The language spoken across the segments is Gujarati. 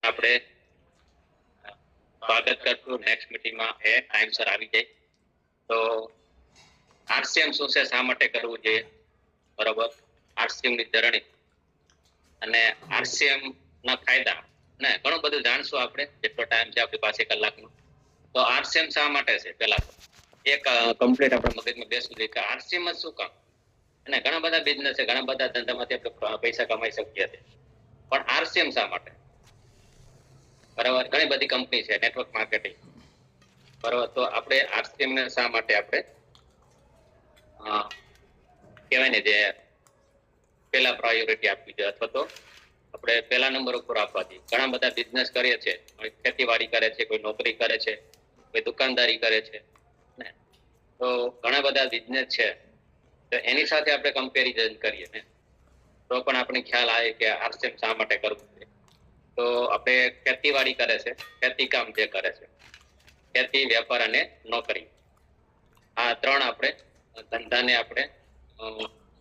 આપણે સ્વાગત કરશું નેક્સ્ટ મીટિંગમાં એ ટાઈમસર આવી જાય. તો આરસીએમ શું છે, શા માટે કરવું જોઈએ, બરોબર, આરસીએમ ની ધરણી અને આરસીએમ ના ફાયદા ને ઘણું બધું જાણશું આપણે, જેટલો ટાઈમ છે આપણી પાસે કલાકનો. તો આરસીએમ શા માટે છે, પેલા તો એક કમ્પ્લીટ આપણે મગજમાં બેસવું જોઈએ કે આરસીએમ જ શું કામ. અને ઘણા બધા બિઝનેસ છે, ઘણા બધા ધંધામાંથી આપણે પૈસા કમાઈ શકીએ છીએ, પણ આરસીએમ શા માટે? બરાબર, ઘણી બધી કંપની છે નેટવર્ક માર્કેટિંગ, બરાબર. તો આપણે આરસીએમ ને શા માટે આપણે કહેવાય ને જે પેલા પ્રાયોરિટી આપવી જોઈએ, અથવા તો આપણે પહેલા નંબર ઉપર આપવા જોઈએ. ઘણા બધા બિઝનેસ કરીએ છીએ, ખેતીવાડી કરે છે, કોઈ નોકરી કરે છે, કોઈ દુકાનદારી કરે છે ને, તો ઘણા બધા બિઝનેસ છે. તો એની સાથે આપણે કમ્પેરિઝન કરીએ ને તો પણ આપણે ખ્યાલ આવે કે આરસીએમ શા માટે કરવું છે. તો આપણે ખેતીવાડી કરે છે, ખેતી કામ જે કરે છે, ખેતી, વેપાર અને નોકરી, આ ત્રણ આપણે ધંધાને આપણે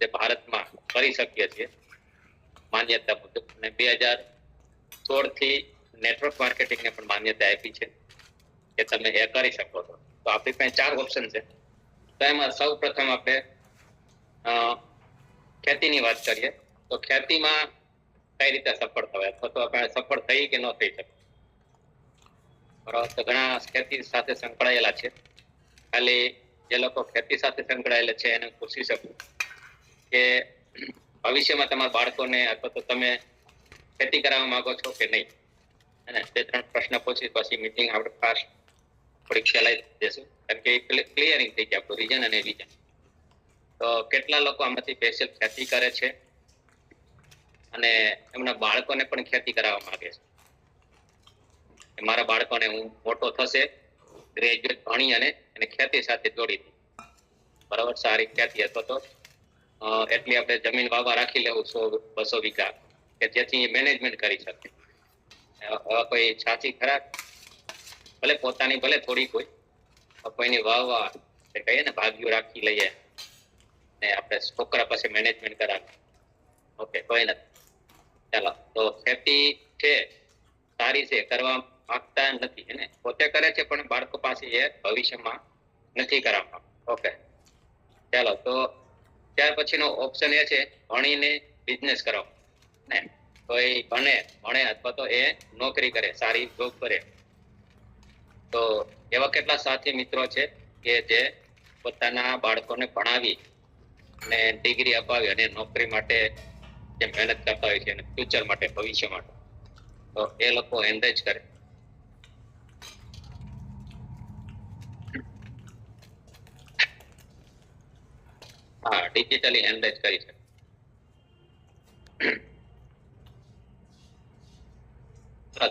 જે ભારતમાં કરી શકીએ છીએ માન્યતા મુજબ. અને 2016 થી નેટવર્ક માર્કેટિંગને પણ માન્યતા આપી છે કે તમે એ કરી શકો છો. તો આપણી પાસે 4 ઓપ્શન છે. તો એમાં સૌ પ્રથમ આપણે ખેતીની વાત કરીએ. તો ખેતીમાં કઈ રીતે સફળ થવાય, અથવા તો આપણે સફળ થઈ કે ન થઈ શકે, બરાબર. તો ઘણા ખેતી સાથે સંકળાયેલા છે. ખાલી જે લોકો ખેતી સાથે સંકળાયેલા છે એને પૂછી શકું કે ભવિષ્યમાં તમારા બાળકોને અથવા તો તમે ખેતી કરાવવા માંગો છો કે નહીં, અને 2-3 પ્રશ્ન પૂછી પછી મીટિંગ આપણે ફાસ્ટ થોડીક ચલાવી દેશું, કારણ કે ક્લિયરિંગ થઈ ગયા આપણું રીજન અને વિઝન. તો કેટલા લોકો આમાંથી સ્પેશિયલ ખેતી કરે છે અને એમના બાળકોને પણ ખેતી કરાવવા માંગે છે. મારા બાળકોને હું મોટો થશે, ગ્રેજ્યુએટ ભણી અને એને ખેતી સાથે જોડી દઈ, બરાબર, સારી ખેતી અથવા તો એટલી આપણે જમીન વાવવા રાખી લેવું 100-200 વીઘા, કે જેથી મેનેજમેન્ટ કરી શકે. કોઈ છાતી ખરાબ, ભલે પોતાની ભલે થોડી કોઈની વાવવા કહીએ ને ભાગ્યું રાખી લઈએ ને આપણે છોકરા પાસે મેનેજમેન્ટ કરાવી, ઓકે, કોઈ નથી. ચાલો, તો ખેતી છે સારી છે, કરવા માંગતા નથી, એને પોતે કરે છે પણ બાળકો પાસે એ ભવિષ્યમાં નથી કરાવવા. ઓકે, ચાલો. તો ત્યાર પછીનો ઓપ્શન એ છે ભણીને બિઝનેસ કરાવો ને. તો એ ભણે અથવા તો એ નોકરી કરે, સારી જોબ કરે. તો એવા કેટલા સાથી મિત્રો છે કે જે પોતાના બાળકોને ભણાવી અને ડિગ્રી અપાવી અને નોકરી માટે જે મહેનત કરતા હોય છે અને ફ્યુચર માટે, ભવિષ્ય માટે, તો એ લોકો એનરેજ કરે. હા, ડિજિટલી એનરેજ કરી શકે.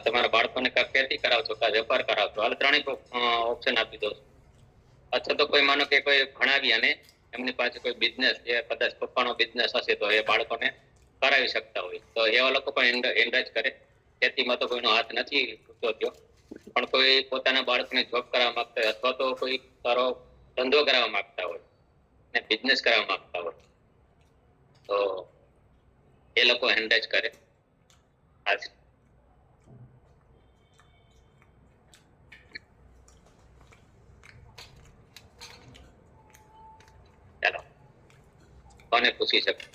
તમારા બાળકોને ખેતી કરાવશો કે વેપાર કરાવશો, હાલ ત્રણેય ઓપ્શન આપી દો. અથવા તો કોઈ માનો કે કોઈ ભણાવી અને એમની પાસે કોઈ બિઝનેસ, જે કદાચ પપ્પાનો બિઝનેસ હશે તો એ બાળકોને કરાવી શકતા હોય, તો એવા લોકો પણ એનરેજ કરે. ખેતીમાં તો કોઈનો હાથ નથી ઊંચો થયો, પણ કોઈ પોતાના બાળકને જોબ કરાવવા માંગતા હોય અથવા તો કોઈ સારો ધંધો કરાવવા માંગતા હોય ને બિઝનેસ કરાવવા માંગતા હોય, તો એ લોકો એનરેજ કરે. ચાલો, કોને પૂછી શકો?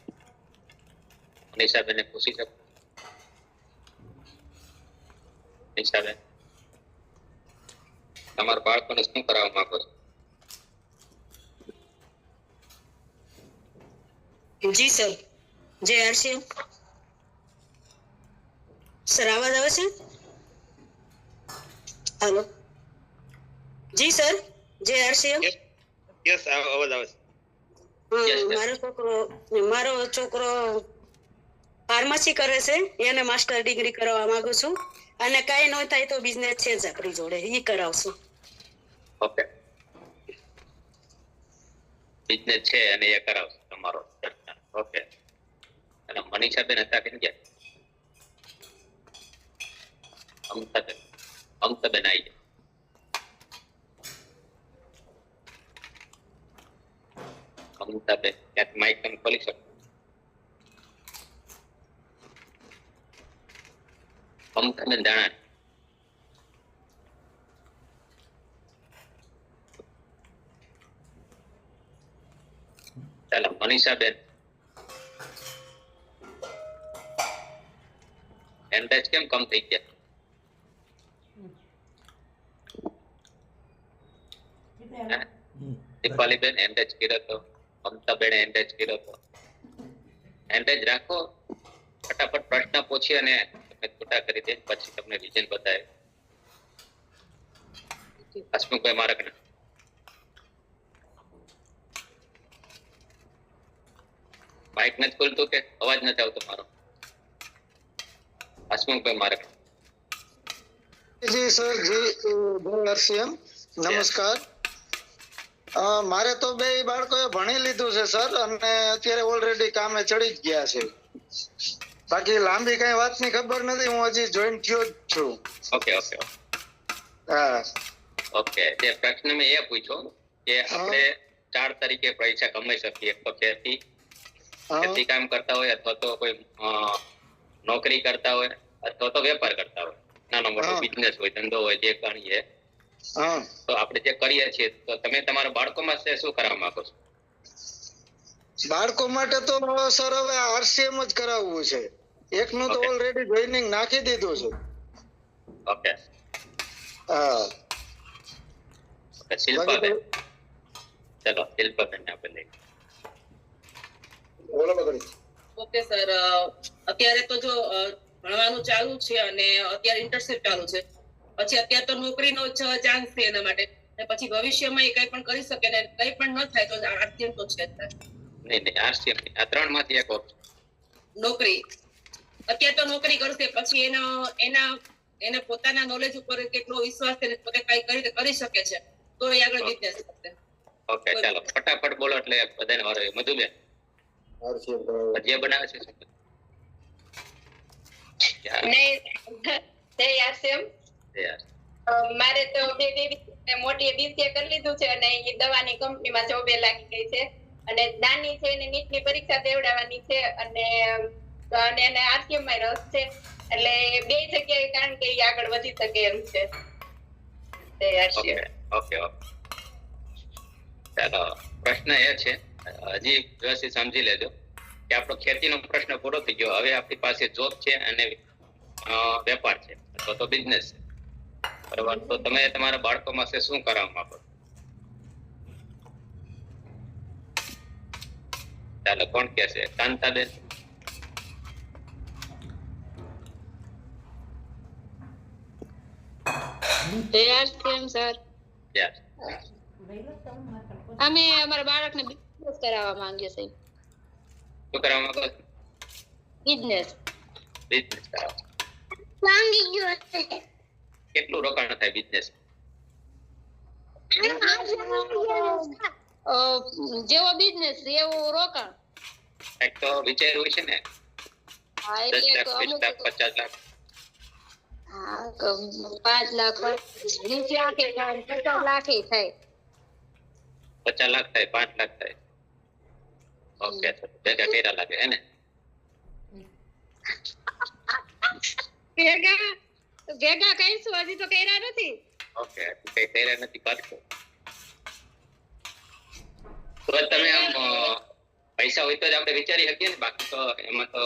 મનીષાબેન પૂછી શકો? મનીષાબેન, તમારા બાળકોને શું કરાવવા માંગો છો? જી સર, જય આરસીએમ. સર, આવાજ આવે છે? હેલો, જી સર, જય આરસીએમ. યસ, અવાજ આવે છે. મારો છોકરો ફાર્મસી કરે છે, એને માસ્ટર ડિગ્રી કરાવવા માંગુ છું, અને કઈ ન થાય તો બિઝનેસ છે જ આપણી જોડે, ઈ કરાવશું. ઓકે, બિઝનેસ છે અને એ કરાવશો તમારો. ઓકે, અને મનીષાબેન હતા કે ગયા? અમતાબેન આવી ગયા. અમતાબેન, ક્યાંક માઇક તમે ખોલી શકો? મમતાબેન ધાણાણી. ચાલો મનીષાબેન. એન્ડેજ કેમ કમ થઈ ગયા? દીપાલીબેન એન્ડેજ કર્યો તો, મમતાબેન એન્ડેજ કર્યો તો. એન્ડેજ રાખો, ફટાફટ પ્રશ્ન પૂછી અને તમે છૂટા કરી દે, પછી તમને રીઝન બતાવે. હસમુખભાઈ મારકના. માઇક નથી ખુલતું કે અવાજ નથી આવતો મારો? હસમુખભાઈ મારકના. જી સર, જી જય આરસીએમ, નમસ્કાર. મારે તો બે બાળકોએ ભણી લીધું છે સર, અને અત્યારે ઓલરેડી કામે ચડી જ ગયા છે. બાકી લાંબી કઈ વાતની ખબર નથી, હું હજી જોઈન થયો જ છું. ઓકે ઓકે હા ઓકે. જે પ્રશ્ન મેં એ પૂછ્યો કે આપણે 4 તરીકે પૈસા કમાઈ શકીએ. એક તો ખેતી કામ કરતા હોય, અથવા તો કોઈ નોકરી કરતા હોય, અથવા તો વેપાર કરતા હોય, નાનો મોટો બિઝનેસ હોય, ધંધો હોય, જે ગણીએ. તો આપણે જે કરીએ છીએ, તો તમે તમારા બાળકોમાં શું કરવા માંગો છો? બાળકો માટે તો સર હવે આરસીએમ જ કરાવવું છે. એકનું તો ઓલરેડી જોઈનિંગ નાખી દીધું છે. ઓકે. હા. શિલ્પાબેન. ચલો શિલ્પાબેન ને આપણે લઈએ. બોલો બગડી. ઓકે સર, અત્યારે તો જો ભણવાનું ચાલુ છે અને અત્યારે ઇન્ટર્નશિપ ચાલુ છે. પછી અત્યારે તો નોકરીનો જ ચાન્સ છે એના માટે, અને પછી ભવિષ્યમાં એ કઈ પણ કરી શકે ને કઈ પણ ન થાય તો આરસીએમ તો છે જ. નહીં આરસીએમ આ 3 માંથી એક ઓપ્શન. નોકરી અત્યારે તો નોકરી કરશે, પછી એને પોતાના નોલેજ ઉપર કેટલો વિશ્વાસ છે, પોતે કઈ કરી શકે છે, તો એ આગળ બિઝનેસ કરશે. ઓકે ચાલો ફટાફટ બોલો એટલે બધાને વારો. મધુબેન ભજીયા બનાવે છે શું? મારે તો મોટી બીસીએ કરી લીધું છે અને એ દવાની કંપનીમાં જોબે લાગી ગઈ છે, અને નાની છે એને નીટની પરીક્ષા દેવડાવવાની છે, અને એને આરસીએમ માં રસ છે, એટલે બે જગ્યાએ કારણ કે એ આગળ વધી શકે એમ છે. ઓકે ઓકે ચાલો. પ્રશ્ન એ છે, હજી વ્યવસ્થિત સમજી લેજો કે આપણો ખેતીનો પ્રશ્ન પૂરો થઈ ગયો. હવે આપણી પાસે જોબ છે અને વેપાર છે અથવા તો બિઝનેસ છે, બરાબર? તો તમે તમારા બાળકોમાં શું કરવા માંગો? ચાલો કોણ કે છે? કાંતાબેન. અમે અમારા બાળકને બિઝનેસ કરાવવા માંગીએ છીએ. શું કરવા માંગો? બિઝનેસ કરાવો. માંગી ગયો છે. કેટલું રોકાણ થાય બિઝનેસ? જેવો બિઝનેસ એવો રોકાણ. એક તો વિચાર્યું છે ને 10 લાખ 20 લાખ 50 લાખ. 5 લાખ 20 લાખ 50 લાખ થાય. 50 લાખ થાય, 5 લાખ થાય. ઓકે ભેગા કર્યા લાગે હે ને? ભેગા કઈશું, હજી તો કર્યા નથી. ઓકે કઈ કર્યા નથી, કરશો તો તમે આમ પૈસા હોય તો જ આપણે વિચારી શકીએ ને, બાકી તો એમાં તો.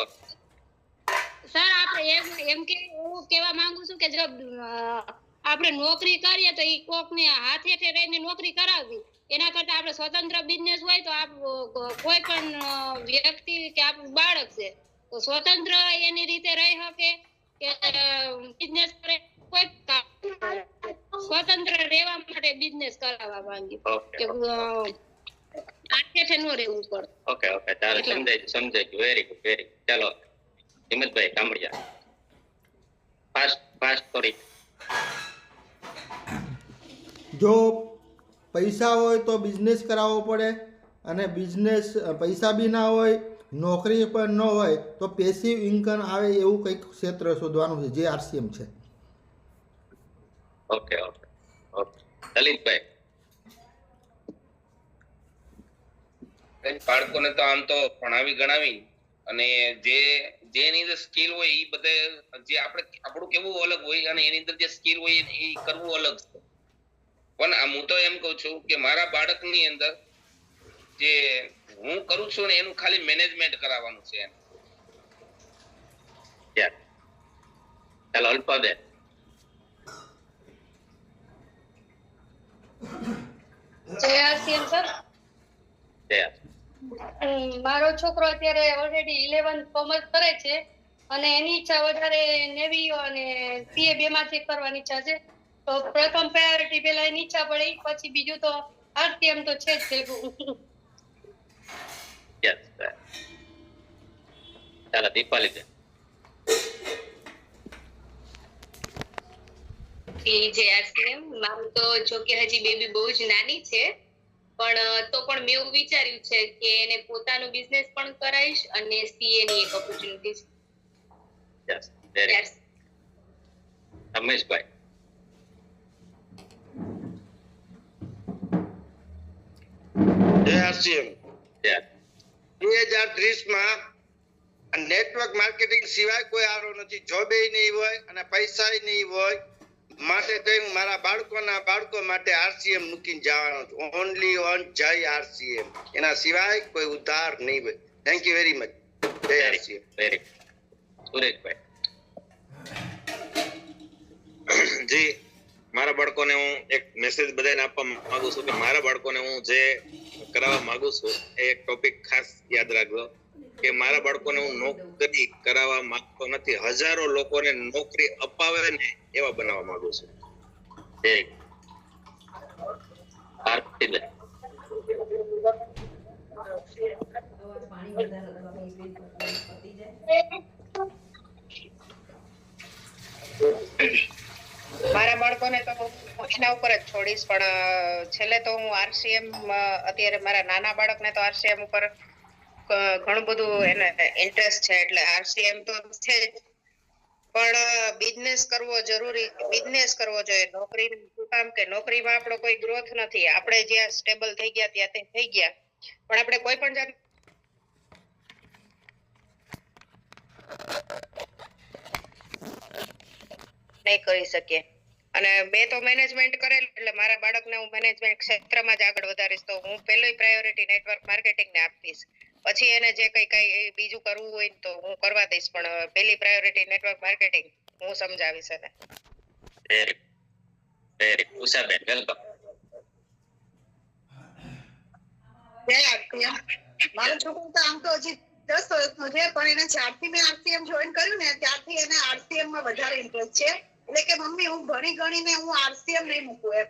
સર આપણે એમ કે હું કહેવા માંગુ છું કે જો આપણે નોકરી કરીએ તો ઈ કોકને હાથ હેઠે રહીને નોકરી કરાવવી, એના કરતા આપણે સ્વતંત્ર બિઝનેસ હોય તો કોઈ પણ વ્યક્તિ કે આપણું બાળક છે તો સ્વતંત્ર એની રીતે રહી શકે કે બિઝનેસ કરે. કોઈ સ્વતંત્ર રહેવા માટે બિઝનેસ કરાવવા માંગી કે હાથ હેઠે ન રહેવું પડે. ઓકે ઓકે ચાલો સમજાઈ ગયું. Very good very good. ચાલો હિંમતભાઈ કામડિયા, ફાસ્ટ સ્ટોરી. જો પૈસા હોય તો બિઝનેસ કરાવવો પડે, અને બિઝનેસ પૈસા બી ના હોય, નોકરી પણ ન હોય તો પેસિવ ઇન્કમ આવે એવું કંઈક ક્ષેત્ર શોધવાનું છે, જે આરસીએમ છે. ઓકે ઓકે ઓકે દલિતભાઈ. બાળકોને તો આમ તો ભણાવી ગણાવી અને જે એની અંદર સ્કિલ હોય એ બધે જે આપણું કેવું અલગ હોય અને એની અંદર જે સ્કિલ હોય એ કરવું અલગ છે. પણ હું તો એમ કહું છું કે મારા બાળકની અંદર જે હું કરું છું ને એનું ખાલી મેનેજમેન્ટ કરાવવાનું છે એમ. ચાલો અલ્પાબેન. જય આરસીએમ સર. મારો છોકરો અત્યારે ઓલરેડી 11th કોમર્સ કરે છે અને એની ઈચ્છા વધારે નેવી અને સીએ બે માંથી કરવાની ઈચ્છા છે. તો પ્રથમ પ્રાયોરિટી પેલા એની ઈચ્છા પડી, પછી બીજું તો આરસીએમ તો છે જ ભેગું. ચાલો દીપાલીબેન. આરસીએમ મારું તો જો કે હજી બેબી બહુ જ નાની છે, પણ તો પણ મેં એવું વિચાર્યું છે કે એને પોતાનું બિઝનેસ પણ કરાવીશ અને સીએ ની એક ઓપોર્ચ્યુનિટી છે. રમેશભાઈ. જય આરસીએમ. 2030 માં નેટવર્ક માર્કેટિંગ સિવાય કોઈ આરો નથી. જોબ નહીં હોય અને પૈસા નહીં હોય, માટે હું મારા બાળકો માટે આરસીએમ મૂકીને જવાનો છું. ઓનલી ઓન જય આરસીએમ, એના સિવાય કોઈ ઉધાર નહીં હોય. Thank you very much. જય આરસીએમ. વેરી સુરેશભાઈ. જી, મારા બાળકોને હું એક મેસેજ બધાને આપવા માંગુ છું કે મારા બાળકોને હું જે કરાવવા માંગુ છું એ એક ટોપિક ખાસ યાદ રાખજો કે મારા બાળકોને હું નોકરી કરાવવા માંગતો નથી. હજારો લોકોને નોકરી અપાવે ને એવા બનાવવા માંગુ છું. મારા બાળકોને તો એના ઉપર જ છોડીશ, પણ છેલ્લે તો હું આરસીએમ, અત્યારે મારા નાના બાળકને તો આરસીએમ ઉપર ઘણું બધું એને ઇન્ટરેસ્ટ છે, એટલે આરસીએમ તો છે જ, પણ બિઝનેસ કરવો જરૂરી, બિઝનેસ કરવો જોઈએ. નોકરી શું કામ કે નોકરીમાં આપણો કોઈ ગ્રોથ નથી. આપણે જ્યાં સ્ટેબલ થઈ ગયા ત્યાં થઈ ગયા, પણ આપણે કોઈ પણ જાત નહીં કરી શકીએ. અને મેં તો મેનેજમેન્ટ કરેલું, એટલે મારા બાળકને હું મેનેજમેન્ટ ક્ષેત્રમાં જ આગળ વધારીશ. તો હું પહેલી પ્રાયોરિટી નેટવર્ક માર્કેટિંગ ને આપીશ, પછી એને જે કઈ બીજું કરવું હોય તો હું કરવા દઈશ, પણ પહેલી પ્રાયોરિટી નેટવર્ક માર્કેટિંગ હું સમજાવીશ એને. ઉષાબેન વેલકમ. મારો છોકરો તો આમ તો હજી 10 વર્ષનો છે, પણ એને જ્યારથી મેં આરસીએમ જોઈન કર્યું ને ત્યારથી એને આરસીએમ માં વધારે ઇન્ટરેસ્ટ છે. એટલે કે મમ્મી હું ભણી ગણીને હું આરસીએમ નહીં મૂકું એમ,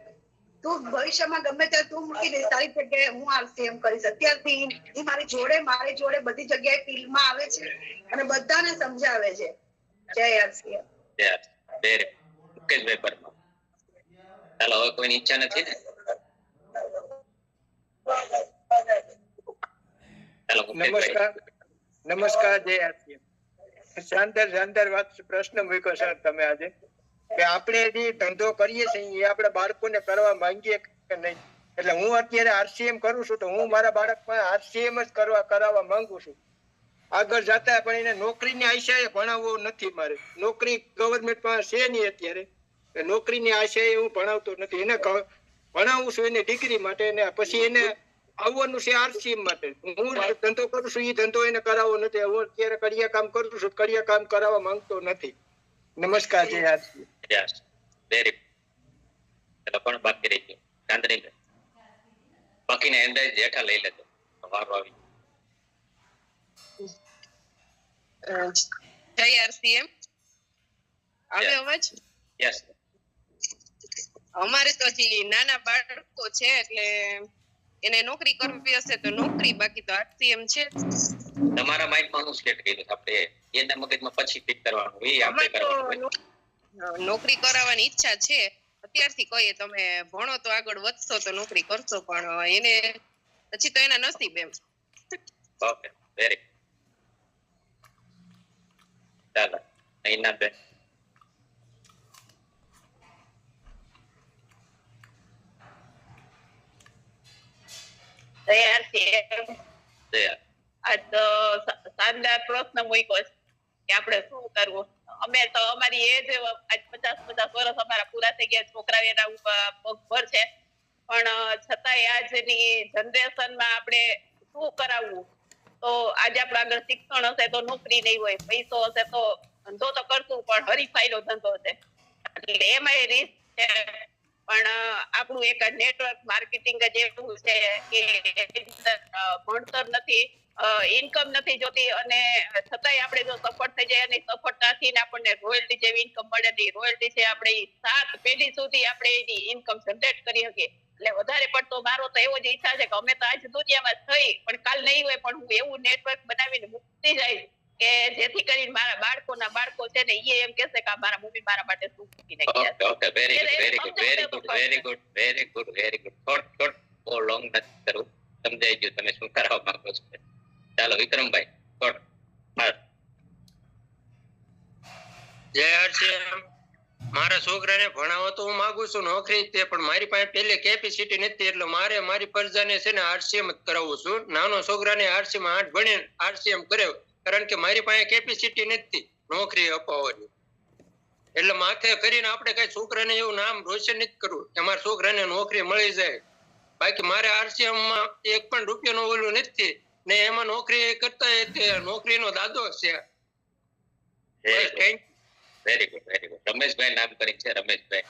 તું ભવિષ્યમાં ગમે ત્યારે તું મૂકી દે, તારી જગ્યાએ હું આરસીએમ કરીશ. અત્યારથી એ મારી જોડે બધી જગ્યાએ ફિલ્ડમાં આવે છે અને બધાને સમજાવે છે. જય આરસીએમ. મુકેશભાઈ પરમાર. ચાલો હવે કોઈની ઈચ્છા નથી ને? નમસ્કાર. જય આરસીએમ. શાનદાર વાત પ્રશ્ન મૂક્યો સર તમે આજે, કે આપણે જે ધંધો કરીએ છીએ એ આપણે બાળકોને કરવા માંગીએ કે નહીં. એટલે હું અત્યારે આરસીએમ કરું છું તો હું મારા બાળકમાં આરસીએમ જ કરાવવા માંગુ છું. આગળ જતા પણ એને નોકરીની આશાએ ભણાવવો નથી મારે. નોકરી ગવર્મેન્ટમાં છે નહીં અત્યારે, નોકરીની આશાએ હું ભણાવતો નથી. એને ભણાવું છું એની ડિગ્રી માટે, અને પછી એને આવવાનું છે આરસીએમ માટે. હું ધંધો કરું છું એ ધંધો એને કરાવવો નથી. હું અત્યારે કડિયા કામ કરું છું, કડિયા કામ કરાવવા માંગતો નથી. નમસ્કાર. જય આરસીએમ. વેરી પણ બાકી રહી ગયો ચાંદની, બાકીને એન્ડ્રાઇઝ જેઠા લઈ લેજો. વારો આવી. જય આરસીએમ. આવે અવાજ? યસ. અમારે તો હજી નાના બાળકો છે, એટલે એને નોકરી કરવી હશે તો નોકરી, બાકી તો આરસીએમ છે. તમારા માઇન્ડમાં હું સેટ કર્યું આપણે એના મગજમાં પછી ફિટ કરવાનું એ આપણે કરવાનું. નોકરી કરાવવાની ઈચ્છા છે અત્યારથી. કહીએ તમે ભણો તો આગળ વધશો તો નોકરી કરશો, પણ એને પછી તો એના નસીબ એમ. ઓકે, વેરી ચાલો. અહીંના બેન. આજ તો 7 શાનદાર પ્રશ્ન મૂક્યો છે કે આપણે શું કરવું. અમે તો અમારી એજ આજ 50 વર્ષ અમારા પૂરા થઈ ગયા, છોકરા એના પગભર છે, પણ છતાંય આજની જનરેશનમાં આપણે શું કરાવવું. તો આજે આપણે આગળ શિક્ષણ હશે તો નોકરી નહીં હોય, પૈસો હશે તો ધંધો તો કરશું પણ હરીફાઈનો ધંધો છે, એટલે એમાં રિસ્ક છે. પણ આપણું એક નેટવર્ક માર્કેટિંગ જ એવું છે કે ભણતર નથી, ઇન્કમ નથી જોતી, અને છતાંય આપણે જો સફળ થઈ જાય અને સફળતાથી આપણને રોયલ્ટી જેવી ઇન્કમ મળે ને રોયલ્ટી છે આપણે 7 પેઢી સુધી આપણે એની ઇન્કમ જનરેટ કરી શકીએ. એટલે વધારે પડતો મારો તો એવો જ ઈચ્છા છે કે અમે તો આજ દુનિયામાં થઈ પણ કાલ નહીં હોય, પણ હું એવું નેટવર્ક બનાવીને મૂકતી જાય કે જેથી કરીને મારા બાળકો છે ને એ એમ કહેશે કે મારા મમ્મી મારા માટે શું મૂકીને ગયા છે. Okay, very good. થોડ બહુ લોંગ નથી કરવું, સમજાઈ ગયું તમે શું કરવા માંગો છો. ચાલો વિક્રમભાઈ, થોડ જય હરસિંહ. મારા છોકરાને ભણાવો તો હું માંગુ છું નોકરી તે, પણ મારી પાસે પેલે કેપેસિટી નથી, એટલે મારે મારી પ્રજાને છે ને આરસીએમ જ કરાવું છું. નાનો છોકરાને આરસીએમ 8 ભણે આરસીએમ કરે, કારણ કે મારી પાસે કેપેસિટી નથી નોકરી અપાવવાની. એટલે માથે કરીને આપણે કઈ છોકરાને એવું નામ રોશન નથી કરવું કે મારા છોકરાને નોકરી મળી જાય. બાકી મારે આરસીએમ માં 1 પણ રૂપિયાનો ઓલું નથી ને, એમાં નોકરી કરતા તે નોકરીનો દાદો છે. Very good. રમેશભાઈ નામ કરી છે, રમેશભાઈ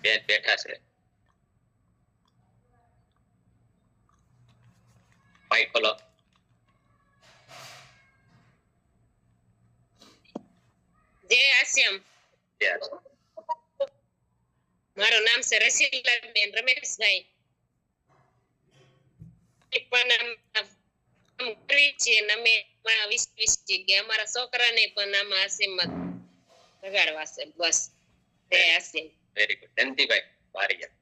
બેન બેઠા છે. માઈક ખોલો. જય આશ્યમ. મારું નામ છે રસીલાબેન રમેશભાઈ. પણ કરી છે ને અમે 20 કે અમારા છોકરાને પણ આમાં આશીર્વાદ લગાડવા છે. બસ જય આશ્યમ. Very good. જયંતિભાઈ બારીયા.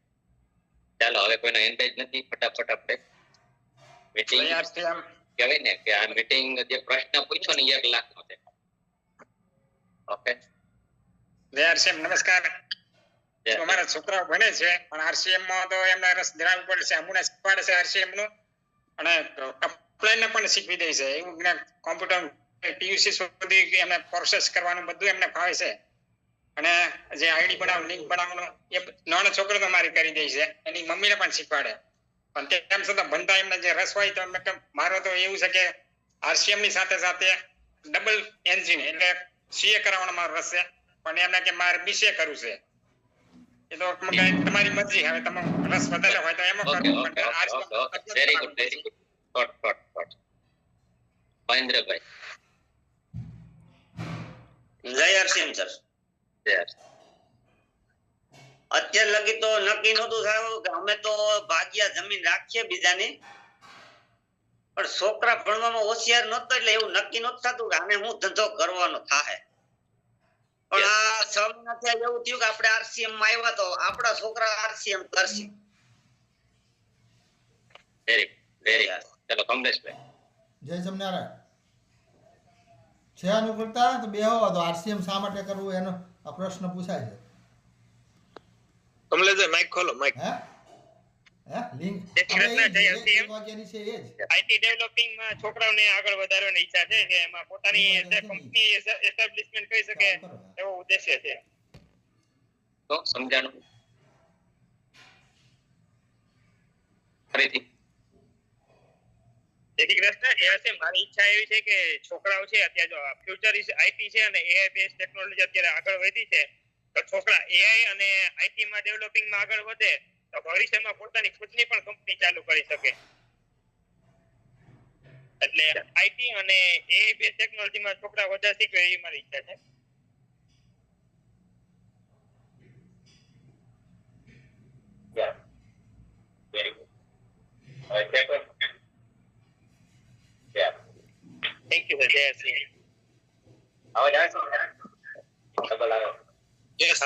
ચાલો હવે કોઈનો એન્ડેજ નથી, ફટાફટ આપણે મીટિંગ કહેવાય ને કે આ મીટિંગ જે પ્રશ્ન પૂછ્યો ને 1 લાખનો છે. ઓકે આરસીએમ નમસ્કાર. અમારા છોકરાઓ ભણે છે પણ આરસીએમ માં તો એમને રસ ધરાવવો પડે છે. હમણાં શીખવાડે છે આરસીએમ નું, અને અપ્લાયને પણ શીખવી દે છે. એવું કોમ્પ્યુટર પીયુસી સુધી એમને પ્રોસેસ કરવાનું બધું એમને ફાવે છે. અને જે આઈડી બનાવવાનું, લિંક બનાવવાનું એ નાનો છોકરો તો મારી કરી દે છે, એની મમ્મીને પણ શીખવાડે. પણ તેમ છતાં ભણતા એમને જે રસ હોય તો મારો તો એવું છે કે આરસીએમ ની સાથે સાથે ડબલ એન્જિન એટલે સીએ કરાવવાનો મારો રસ છે, પણ એમને કે મારે બીસીએ કરવું છે. એ તો તમારી મરજી, હવે તમે રસ વધારે હોય તો એમાં કરો. Very good. થોડ મહેન્દ્રભાઈ. જય હરસિંહ સર. અત્યાર લગી તો નક્કી નહોતું થયું કે અમે તો ભાગ્યા જમીન રાખીએ બીજાની, પણ છોકરા ભણવામાં હોશિયાર નહોતો એટલે એવું નક્કી નહોતું થતું કે આને હું ધંધો કરવાનો થાય. પણ આ 6 મહિના થયા એવું થયું કે આપણે આરસીએમ માં આવ્યા તો આપણા છોકરા આરસીએમ કરશે. વેરી ચલો કમલેશભાઈ. જય સ્વામિનારાયણ. છે અનુકૂળતા તો બેહો તો આરસીએમ શા માટે કરવું એનો આ પ્રશ્ન પૂછાય છે. કમલેશભાઈ માઈક ખોલો. માઈક લિંક આઈટી ડેવલપિંગ માં છોકરાઓને આગળ વધારવાની ઈચ્છા છે કે એમાં પોતાની કંપની એસ્ટાબ્લિશમેન્ટ કરી શકે એવો ઉદ્દેશ્ય છે. તો સમજાણું ફરીથી. જેથી કૃષ્ણ એ હશે મારી ઈચ્છા એવી છે કે છોકરાઓ છે અત્યારે જો ફ્યુચર ઇઝ આઈટી છે અને એઆઈ બેઝ ટેકનોલોજી અત્યારે આગળ વધી છે, તો છોકરા એઆઈ અને આઈટી માં ડેવલપિંગ માં આગળ વધે તો ભવિષ્યમાં પોતાની ખુદની પણ કંપની ચાલુ કરી શકે. એટલે આઈટી અને એઆઈ બેઝ ટેકનોલોજી માં છોકરા વધારે શીખે એવી મારી ઈચ્છા છે. Very good. થેન્ક યુ જય શ્રી. અવાજ આવે છે? ડબલ આવે. યસ.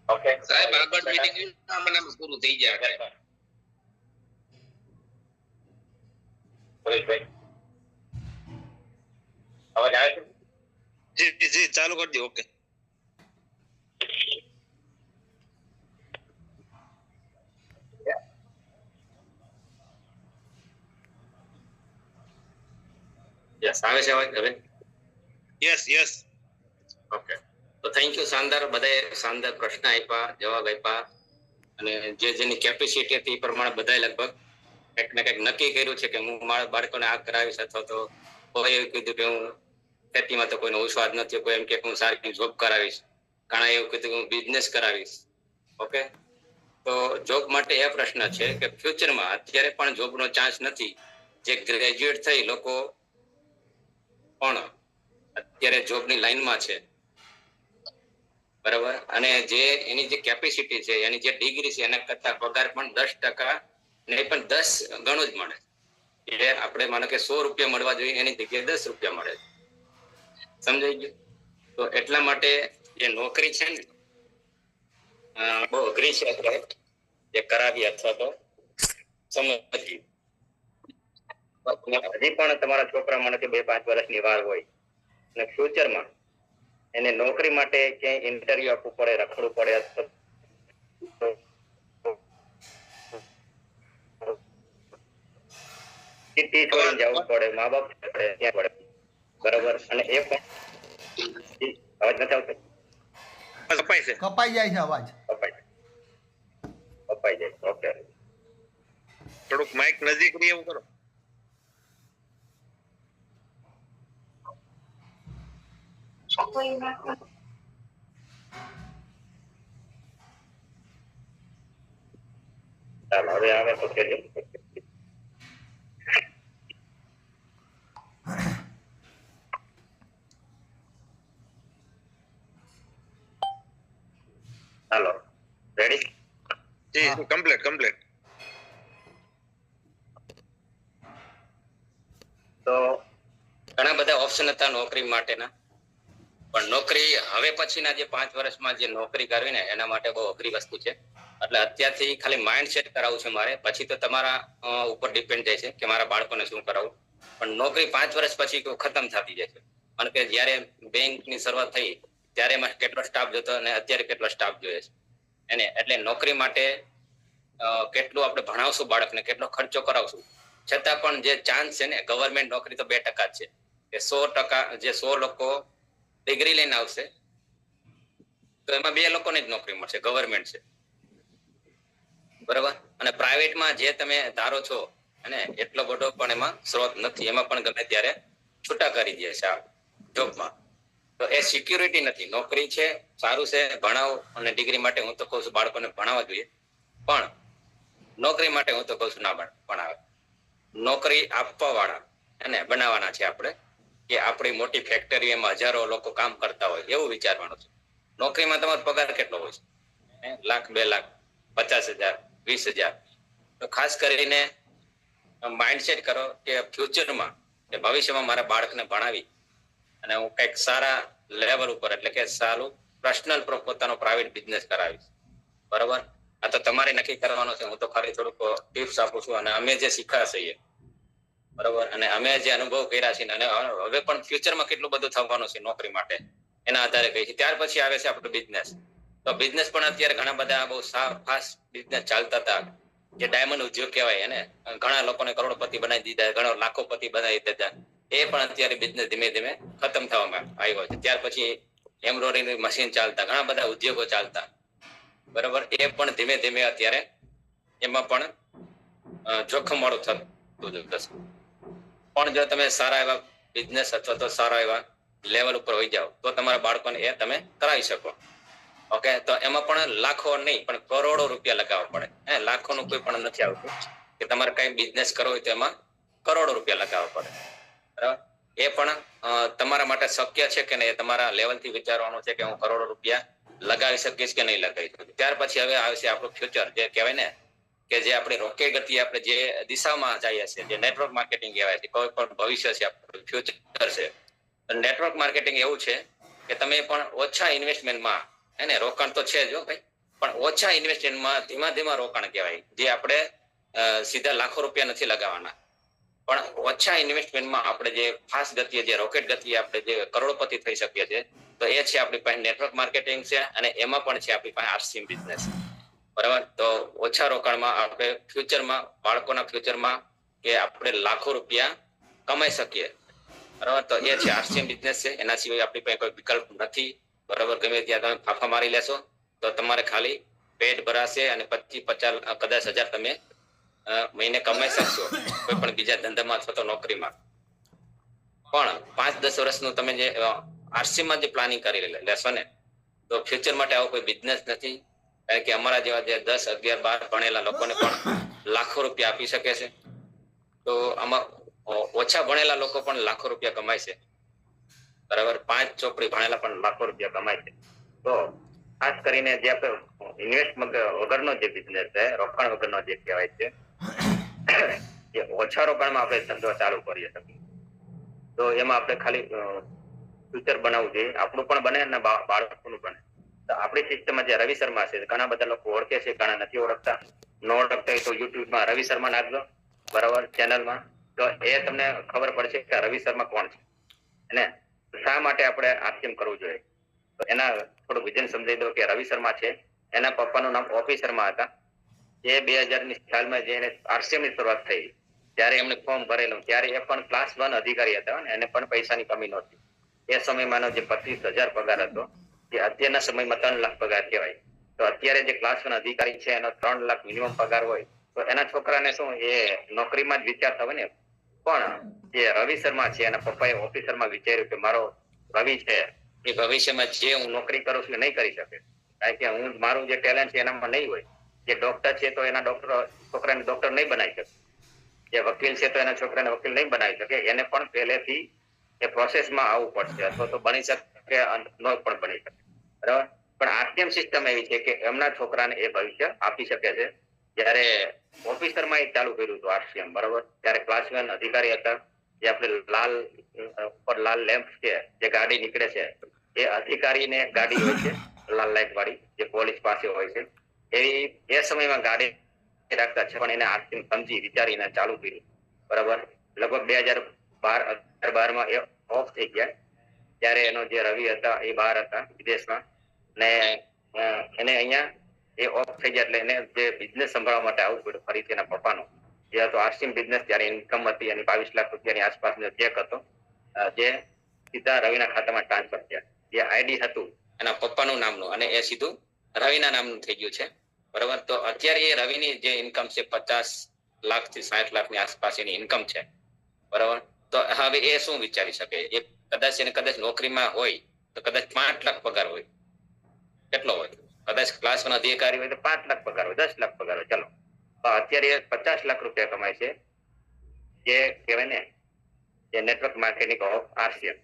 ઓકે સાહેબ આગળ મીટિંગ મને પૂરું થઈ જાય. સુરેશભાઈ અવાજ આવે છે? જી ચાલુ કરી દો. ઓકે યસ આવે છે અવાજ હવે? Yes yes. ઓકે, તો થેન્ક યુ. શાનદાર, બધાએ શાનદાર પ્રશ્ન આપ્યા, જવાબ આપ્યા, અને જે જેની કેપેસિટી હતી એ પ્રમાણે બધાએ લગભગ કંઈક ને કંઈક નક્કી કર્યું છે કે હું મારા બાળકોને આ કરાવીશ, અથવા તો કોઈ એવું કીધું કે હું ખેતીમાં તો કોઈનો વિશ્વાસ નથી, કોઈ એમ કે હું સારી જોબ કરાવીશ, ઘણા એવું કીધું કે હું બિઝનેસ કરાવીશ. ઓકે, તો જોબ માટે એ પ્રશ્ન છે કે ફ્યુચરમાં અત્યારે પણ જોબનો ચાન્સ નથી. જે ગ્રેજ્યુએટ થઈ લોકો પણ અત્યારે જોબની લાઈનમાં છે, બરાબર, અને જે એની જે કેપેસિટી છે, એની જે ડિગ્રી છે, એના કરતા પગાર પણ 10% નહીં પણ 10 ગણું જ મળે. એટલે આપણે માનો કે 100 રૂપિયા મળવા જોઈએ, એની જગ્યાએ 10 રૂપિયા મળે. સમજાઈ ગયું? તો એટલા માટે જે નોકરી છે ને બહુ અઘરી છે, આપણે જે કરાવી અથવા તો સમજવી. હજી પણ તમારા છોકરા મને કે 2-5 વર્ષની વાર હોય અને ફ્યુચરમાં એને નોકરી માટે ક્યાંય ઇન્ટરવ્યુ આપવું પડે, રખડવું પડે, સિટી છોડીને જવું પડે, મા બાપ પડે ત્યાં પડે, બરાબર, અને એ પણ અવાજ નથી આવતો? કપાય છે, કપાઈ જાય છે અવાજ. કપાઈ જાય. ઓકે, થોડુંક માઇક નજીક રહી એવું કરો. ચાલો હવે આવે તો કહેજો. હાલો, રેડી? જી, કમ્પ્લીટ કમ્પ્લીટ. તો ઘણા બધા ઓપ્શન હતા નોકરી માટેના, પણ નોકરી હવે પછીના જે 5 વર્ષમાં જે નોકરી કરવી ને એના માટે બહુ અઘરી વસ્તુ છે. એટલે અત્યારથી ખાલી માઇન્ડ સેટ કરાવવું છે મારે, પછી તો તમારા ઉપર ડિપેન્ડ થાય છે કે મારા બાળકોને શું કરાવવું. પણ નોકરી 5 વર્ષ પછી ખતમ થતી જાય છે. કારણ કે જયારે બેંકની શરૂઆત થઈ ત્યારે એમાં કેટલો સ્ટાફ જોતો અને અત્યારે કેટલો સ્ટાફ જોઈએ છે એને. એટલે નોકરી માટે કેટલું આપણે ભણાવશું બાળકને, કેટલો ખર્ચો કરાવશું, છતાં પણ જે ચાન્સ છે ને ગવર્મેન્ટ નોકરી તો 2% જ છે. કે 100% જે 100 લોકો ડિગ્રી લઈને આવશે તો એમાં 2 લોકોને જ નોકરી મળશે, ગવર્મેન્ટ છે, બરાબર. અને પ્રાઇવેટમાં જે તમે ધારો છો અને એટલો બધો પણ એમાં સ્ત્રોત નથી, એમાં પણ ગમે ત્યારે છૂટા કરી દે છે આ જોબમાં. તો એ સિક્યુરિટી નથી. નોકરી છે, સારું છે, ભણાવો, અને ડિગ્રી માટે હું તો કહું છું બાળકોને ભણાવવા જોઈએ, પણ નોકરી માટે હું તો કહું છું ના ભણાવે. નોકરી આપવા વાળા એને બનાવવાના છે આપણે, કે આપણી મોટી ફેક્ટરી એમાં હજારો લોકો કામ કરતા હોય એવું વિચારવાનું છે. નોકરીમાં તમારો પગાર કેટલો હોય છે? 1 લાખ, 2 લાખ, 50,000, 20,000. તો ખાસ કરીને માઇન્ડસેટ કરો કે ફ્યુચરમાં કે ભવિષ્યમાં મારા બાળકને ભણાવી અને હું કંઈક સારા લેવલ ઉપર, એટલે કે સારું પર્સનલ પોતાનો પ્રાઇવેટ બિઝનેસ કરાવીશ, બરાબર. આ તો તમારે નક્કી કરવાનો છે, હું તો ખાલી થોડુંક ટિપ્સ આપું છું અને અમે જે શીખ્યા છીએ, બરાબર, અને અમે જે અનુભવ કર્યા છે અને હવે પણ ફ્યુચરમાં કેટલું બધું થવાનું છે નોકરી માટે એના આધારે કહી છે. ત્યાર પછી આવે છે આપણો બિઝનેસ. તો બિઝનેસ પણ અત્યારે ઘણા બધા બહુ ફાસ્ટ બિઝનેસ ચાલતા હતા, જે ડાયમંડ ઉદ્યોગ કહેવાય, એને ઘણા લોકોને કરોડપતિ બનાવી દીધા, ઘણા લાખોપતિ બનાવી દીધા. એ પણ અત્યારે બિઝનેસ ધીમે ધીમે ખતમ થવામાં આવ્યો છે. ત્યાર પછી એમ્બ્રોઇડરી મશીન ચાલતા, ઘણા બધા ઉદ્યોગો ચાલતા, બરાબર. એ પણ ધીમે ધીમે અત્યારે એમાં પણ જોખમ વાળું થતું જશે. પણ જો તમે સારા એવા બિઝનેસ અથવા તો સારા એવા લેવલ ઉપર હોઈ જાઓ તો તમારા બાળકોને એ તમે કરાવી શકો. ઓકે, તો એમાં પણ લાખો નહીં પણ કરોડો રૂપિયા લગાવવા પડે. લાખોનું કોઈ પણ નથી આવતું કે તમારે કઈ બિઝનેસ કરવો હોય તો એમાં કરોડો રૂપિયા લગાવવા પડે, બરાબર. એ પણ તમારા માટે શક્ય છે કે નહીં, તમારા લેવલથી વિચારવાનું છે કે હું કરોડો રૂપિયા લગાવી શકીશ કે નહીં લગાવી શકીશ. ત્યાર પછી હવે આવશે આપણું ફ્યુચર, જે કહેવાય ને કે જે આપણી રોકેટ ગતિ આપણે જે દિશામાં જઈએ છીએ, જે નેટવર્ક માર્કેટિંગ કહેવાય છે. કોઈ પણ ભવિષ્ય છે, આપણું ફ્યુચર છે. નેટવર્ક માર્કેટિંગ એવું છે કે તમે પણ ઓછા ઇન્વેસ્ટમેન્ટમાં, એને રોકાણ તો છે જ ભાઈ, પણ ઓછા ઇન્વેસ્ટમેન્ટમાં ધીમા ધીમા રોકાણ કહેવાય. જે આપણે સીધા લાખો રૂપિયા નથી લગાવવાના, પણ ઓછા ઇન્વેસ્ટમેન્ટમાં આપણે જે ફાસ્ટ ગતિએ, જે રોકેટ ગતિએ આપણે જે કરોડપતિ થઈ શકીએ છીએ, તો એ છે આપણી પાસે નેટવર્ક માર્કેટિંગ છે. અને એમાં પણ છે આપણી પાસે આરસીએમ બિઝનેસ, બરાબર. તો ઓછા રોકાણમાં આપણે ફ્યુચરમાં, બાળકોના ફ્યુચરમાં કે આપણે લાખો રૂપિયા કમાઈ શકીએ બરાબર. તો એ છે આરસીએમ બિઝનેસ છે, એના સિવાય આપણી પાસે કોઈ વિકલ્પ નથી. બરાબર. ગમે ત્યાં તમે ફાફા મારી લેશો તો તમારે ખાલી પેટ ભરાશે અને 25-50 કદાચ હજાર તમે મહિને કમાઈ શકશો કોઈ પણ બીજા ધંધામાં અથવા તો નોકરીમાં. પણ 5-10 વર્ષનું તમે જે આરસીએમમાં જે પ્લાનિંગ કરી લેશો ને તો ફ્યુચર માટે આવો કોઈ બિઝનેસ નથી. કારણ કે અમારા જેવા જે 10, 11, 12 ભણેલા લોકોને પણ લાખો રૂપિયા આપી શકે છે. તો આમાં ઓછા ભણેલા લોકો પણ લાખો રૂપિયા કમાય છે. બરાબર. 5 ચોપડી ભણેલા પણ લાખો રૂપિયા કમાય છે. તો ખાસ કરીને જે આપણે ઇન્વેસ્ટ વગરનો જે બિઝનેસ છે, રોકાણ વગરનો જે કહેવાય છે, એ ઓછા રોકાણમાં આપણે ધંધો ચાલુ કરી શકીએ. તો એમાં આપણે ખાલી ફ્યુચર બનાવવું જોઈએ, આપણું પણ બને અને બાળકોનું બને. તો આપણી સિસ્ટમમાં જે રવિ શર્મા છે, ઘણા બધા લોકો ઓળખે છે, ઘણા નથી ઓળખતા. ન ઓળખતા હોય તો યુટ્યુબમાં રવિ શર્મા નાખજો, બરાબર, ચેનલમાં. તો એ તમને ખબર પડશે કે રવિ શર્મા કોણ છે અને શા માટે આપણે આરસીએમ કરવું જોઈએ. તો એના થોડું વિઝન સમજાવી દો કે રવિ શર્મા છે, એના પપ્પાનું નામ ઓપી શર્મા હતા. એ 2000ની સાલમાં જે આરસીએમ ની શરૂઆત થઈ ત્યારે એમને ફોર્મ ભરેલું ત્યારે એ પણ ક્લાસ 1 અધિકારી હતા અને એને પણ પૈસાની કમી નહોતી. એ સમયમાંનો જે 25,000 પગાર હતો એ અત્યારના સમયમાં 3 લાખ પગાર કહેવાય. તો અત્યારે જે ક્લાસ 1 અધિકારી છે એનો 3 લાખ મિનિમમ પગાર હોય તો એના છોકરાને શું એ નોકરીમાં જ વિચારતા હોય ને. પણ જે રવિ શર્મા છે એના પપ્પાએ ઓફિસરમાં વિચાર્યું કે મારો રવિ છે એ ભવિષ્યમાં જે હું નોકરી કરું છું એ નહીં કરી શકે. કારણ કે હું મારું જે ટેલેન્ટ છે એનામાં નહીં હોય. જે ડોક્ટર છે તો એના છોકરાને ડોક્ટર નહીં બનાવી શકે. જે વકીલ છે તો એના છોકરાને વકીલ નહીં બનાવી શકે. એને પણ પહેલેથી એ પ્રોસેસમાં આવવું પડશે અથવા તો બની શકે ન પણ બની શકે. બરાબર. પણ આરસીએમ સિસ્ટમ એવી છે કે એમના છોકરાને એ ભવિષ્ય આપી શકે છે. જયારે ઓફિસરમાં એ ચાલુ કર્યું હતું આરસીએમ, બરાબર, ત્યારે ક્લાસ 1 અધિકારી હતા. જે આપણે લાલ લેમ્પ છે જે ગાડી નીકળે છે એ અધિકારીને ગાડી હોય છે લાલ લાઈટ વાળી જે પોલીસ પાસે હોય છે એવી એ સમયમાં ગાડી રાખતા છે. પણ એને આરસીએમ સમજી વિચારીને ચાલુ કર્યું. બરાબર. લગભગ 2012માં એ ઓફ થઈ ગયા. ત્યારે એનો જે રવિ હતા એ બહાર હતા વિદેશમાં ને એને અહીંયા એ ઓફ થઈ ગયા એટલે એને જે બિઝનેસ સંભાળવા માટે આવવું પડ્યું ફરીથી એના પપ્પાનો જે હતો આરસીએમ બિઝનેસ. ત્યારે ઇન્કમ હતી એની 22 લાખ રૂપિયાની આસપાસનો ચેક હતો જે સીધા રવિના ખાતામાં ટ્રાન્સફર થયા. જે આઈડી હતું એના પપ્પાનું નામનું અને એ સીધું રવિના નામનું થઈ ગયું છે. બરાબર. તો અત્યારે એ રવિની જે ઇન્કમ છે 50 લાખથી 60 લાખની આસપાસ એની ઇન્કમ છે. બરાબર. તો હવે એ શું વિચારી શકે? એ કદાચ નોકરીમાં હોય તો કદાચ 5 લાખ પગાર હોય. કેટલો હોય? કદાચ ક્લાસ 1 અધિકારી હોય તો 5 લાખ પગાર હોય, 10 લાખ પગાર હોય. ચલો, અત્યારે 50 લાખ રૂપિયા કમાય છે જે કહેવાય ને જે નેટવર્ક માર્કેટિંગ ઓફ આરસીએમ.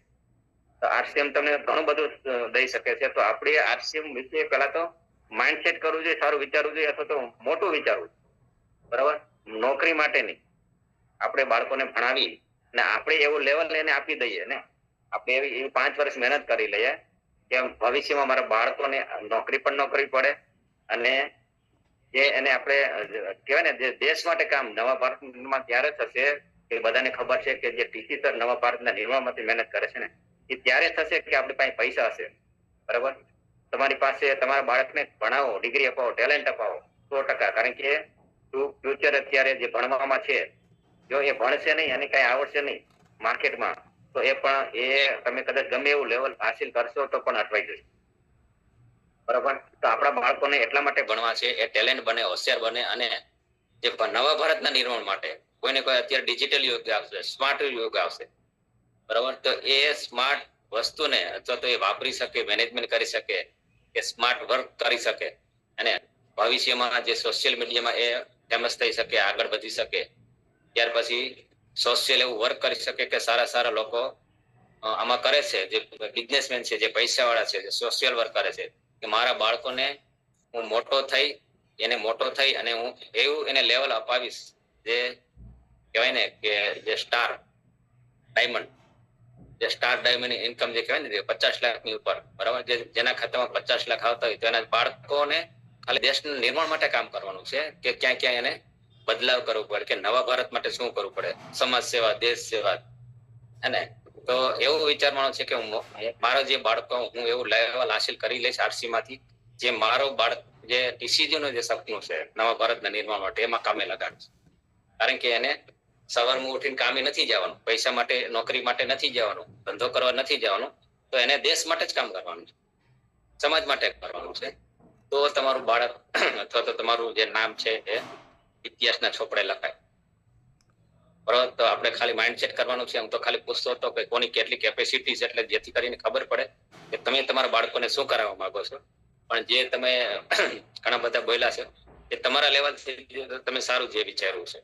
તો આરસીએમ તમને ઘણું બધું દઈ શકે છે. તો આપણે આરસીએમ વિશે પહેલા તો માઇન્ડસેટ કરવું જોઈએ, સારું વિચારવું જોઈએ અથવા તો મોટું વિચારવું. બરાબર. નોકરી માટે નહીં, આપણે બાળકોને ભણાવી ને આપણે એવું લેવલ એને આપી દઈએ ને, આપણે એવી 5 વર્ષ મહેનત કરી લઈએ કે ભવિષ્યમાં મારા બાળકોને નોકરી પણ ન કરવી પડે અને જે એને આપણે કહેવાય ને જે દેશ માટે કામ નવા ભારતમાં ત્યારે થશે કે બધાને ખબર છે કે જે ટીસી સર નવા ભારતના નિર્માણમાંથી મહેનત કરે છે ને એ ત્યારે થશે કે આપણી પાસે પૈસા હશે. બરાબર. તમારી પાસે તમારા બાળકને ભણાવો, ડિગ્રી અપાવો, ટેલેન્ટ અપાવો 100%. કારણ કે ફ્યુચર અત્યારે જે ભણવામાં છે જો એ ભણશે નહીં અને કઈ આવડશે નહીં માર્કેટમાં તો એ પણ એ તમે કદાચ ગમે એવું લેવલ હાસિલ કરશો તો પણ અટવાઈ જશે. બરાબર. તો આપણા બાળકોને એટલા માટે ભણવા છે એ ટેલેન્ટ બને, હોશિયાર બને અને જે નવા ભારતના નિર્માણ માટે કોઈને કોઈ અત્યારે ડિજિટલ યુગ આવશે, સ્માર્ટ યુગ આવશે. બરાબર. તો એ સ્માર્ટ વસ્તુને અથવા તો એ વાપરી શકે, મેનેજમેન્ટ કરી શકે કે સ્માર્ટ વર્ક કરી શકે અને ભવિષ્યમાં જે સોશિયલ મીડિયામાં એ ફેમસ થઈ શકે, આગળ વધી શકે. ત્યાર પછી સોશિયલ એવું વર્ક કરી શકે કે સારા લોકો આમાં કરે છે, જે બિઝનેસમેન છે, જે પૈસાવાળા છે, જે સોશિયલ વર્ક કરે છે કે મારા બાળકોને હું મોટો થઈ અને હું એવું એને લેવલ અપાવીશ જે કહેવાય ને કે જે સ્ટાર ડાયમંડ ઇન્કમ જે કહેવાય ને 50 લાખની ઉપર. બરાબર. જેના ખાતામાં 50 લાખ આવતા હોય તો એના બાળકોને ખાલી દેશના નિર્માણ માટે કામ કરવાનું છે કે ક્યાં એને બદલાવ કરવો પડે કે નવા ભારત માટે શું કરવું પડે, સમાજ સેવા, દેશ સેવા. અને તો એવું વિચારવાનું છે કે મારો જે બાળકો હું એવું લેવલ હાસિલ કરી લઈશ આરસી માંથી જે મારો બાળક જે ટીસીજી નું જે સપનું છે નવા ભારતના નિર્માણ માટે એમાં કામે લગાડશે. કારણ કે એને સવારમાં ઉઠીને કામે નથી જવાનું, પૈસા માટે નોકરી માટે નથી જવાનું, ધંધો કરવા નથી જવાનું, તો એને દેશ માટે જ કામ કરવાનું છે, સમાજ માટે કરવાનું છે. તો તમારું બાળક અથવા તો તમારું જે નામ છે એ ઇતિહાસના ચોપડે લખાય. બરાબર. તો આપણે ખાલી માઇન્ડસેટ કરવાનું છે. હું તો ખાલી પૂછતો હતો કે કોની કેટલી કેપેસિટી છે, એટલે જેથી કરીને ખબર પડે કે તમે તમારા બાળકોને શું કરાવવા માંગો છો. પણ જે તમે ઘણા બધા બોલ્યા છે એ તમારા લેવલથી તમે સારું જે વિચાર્યું છે,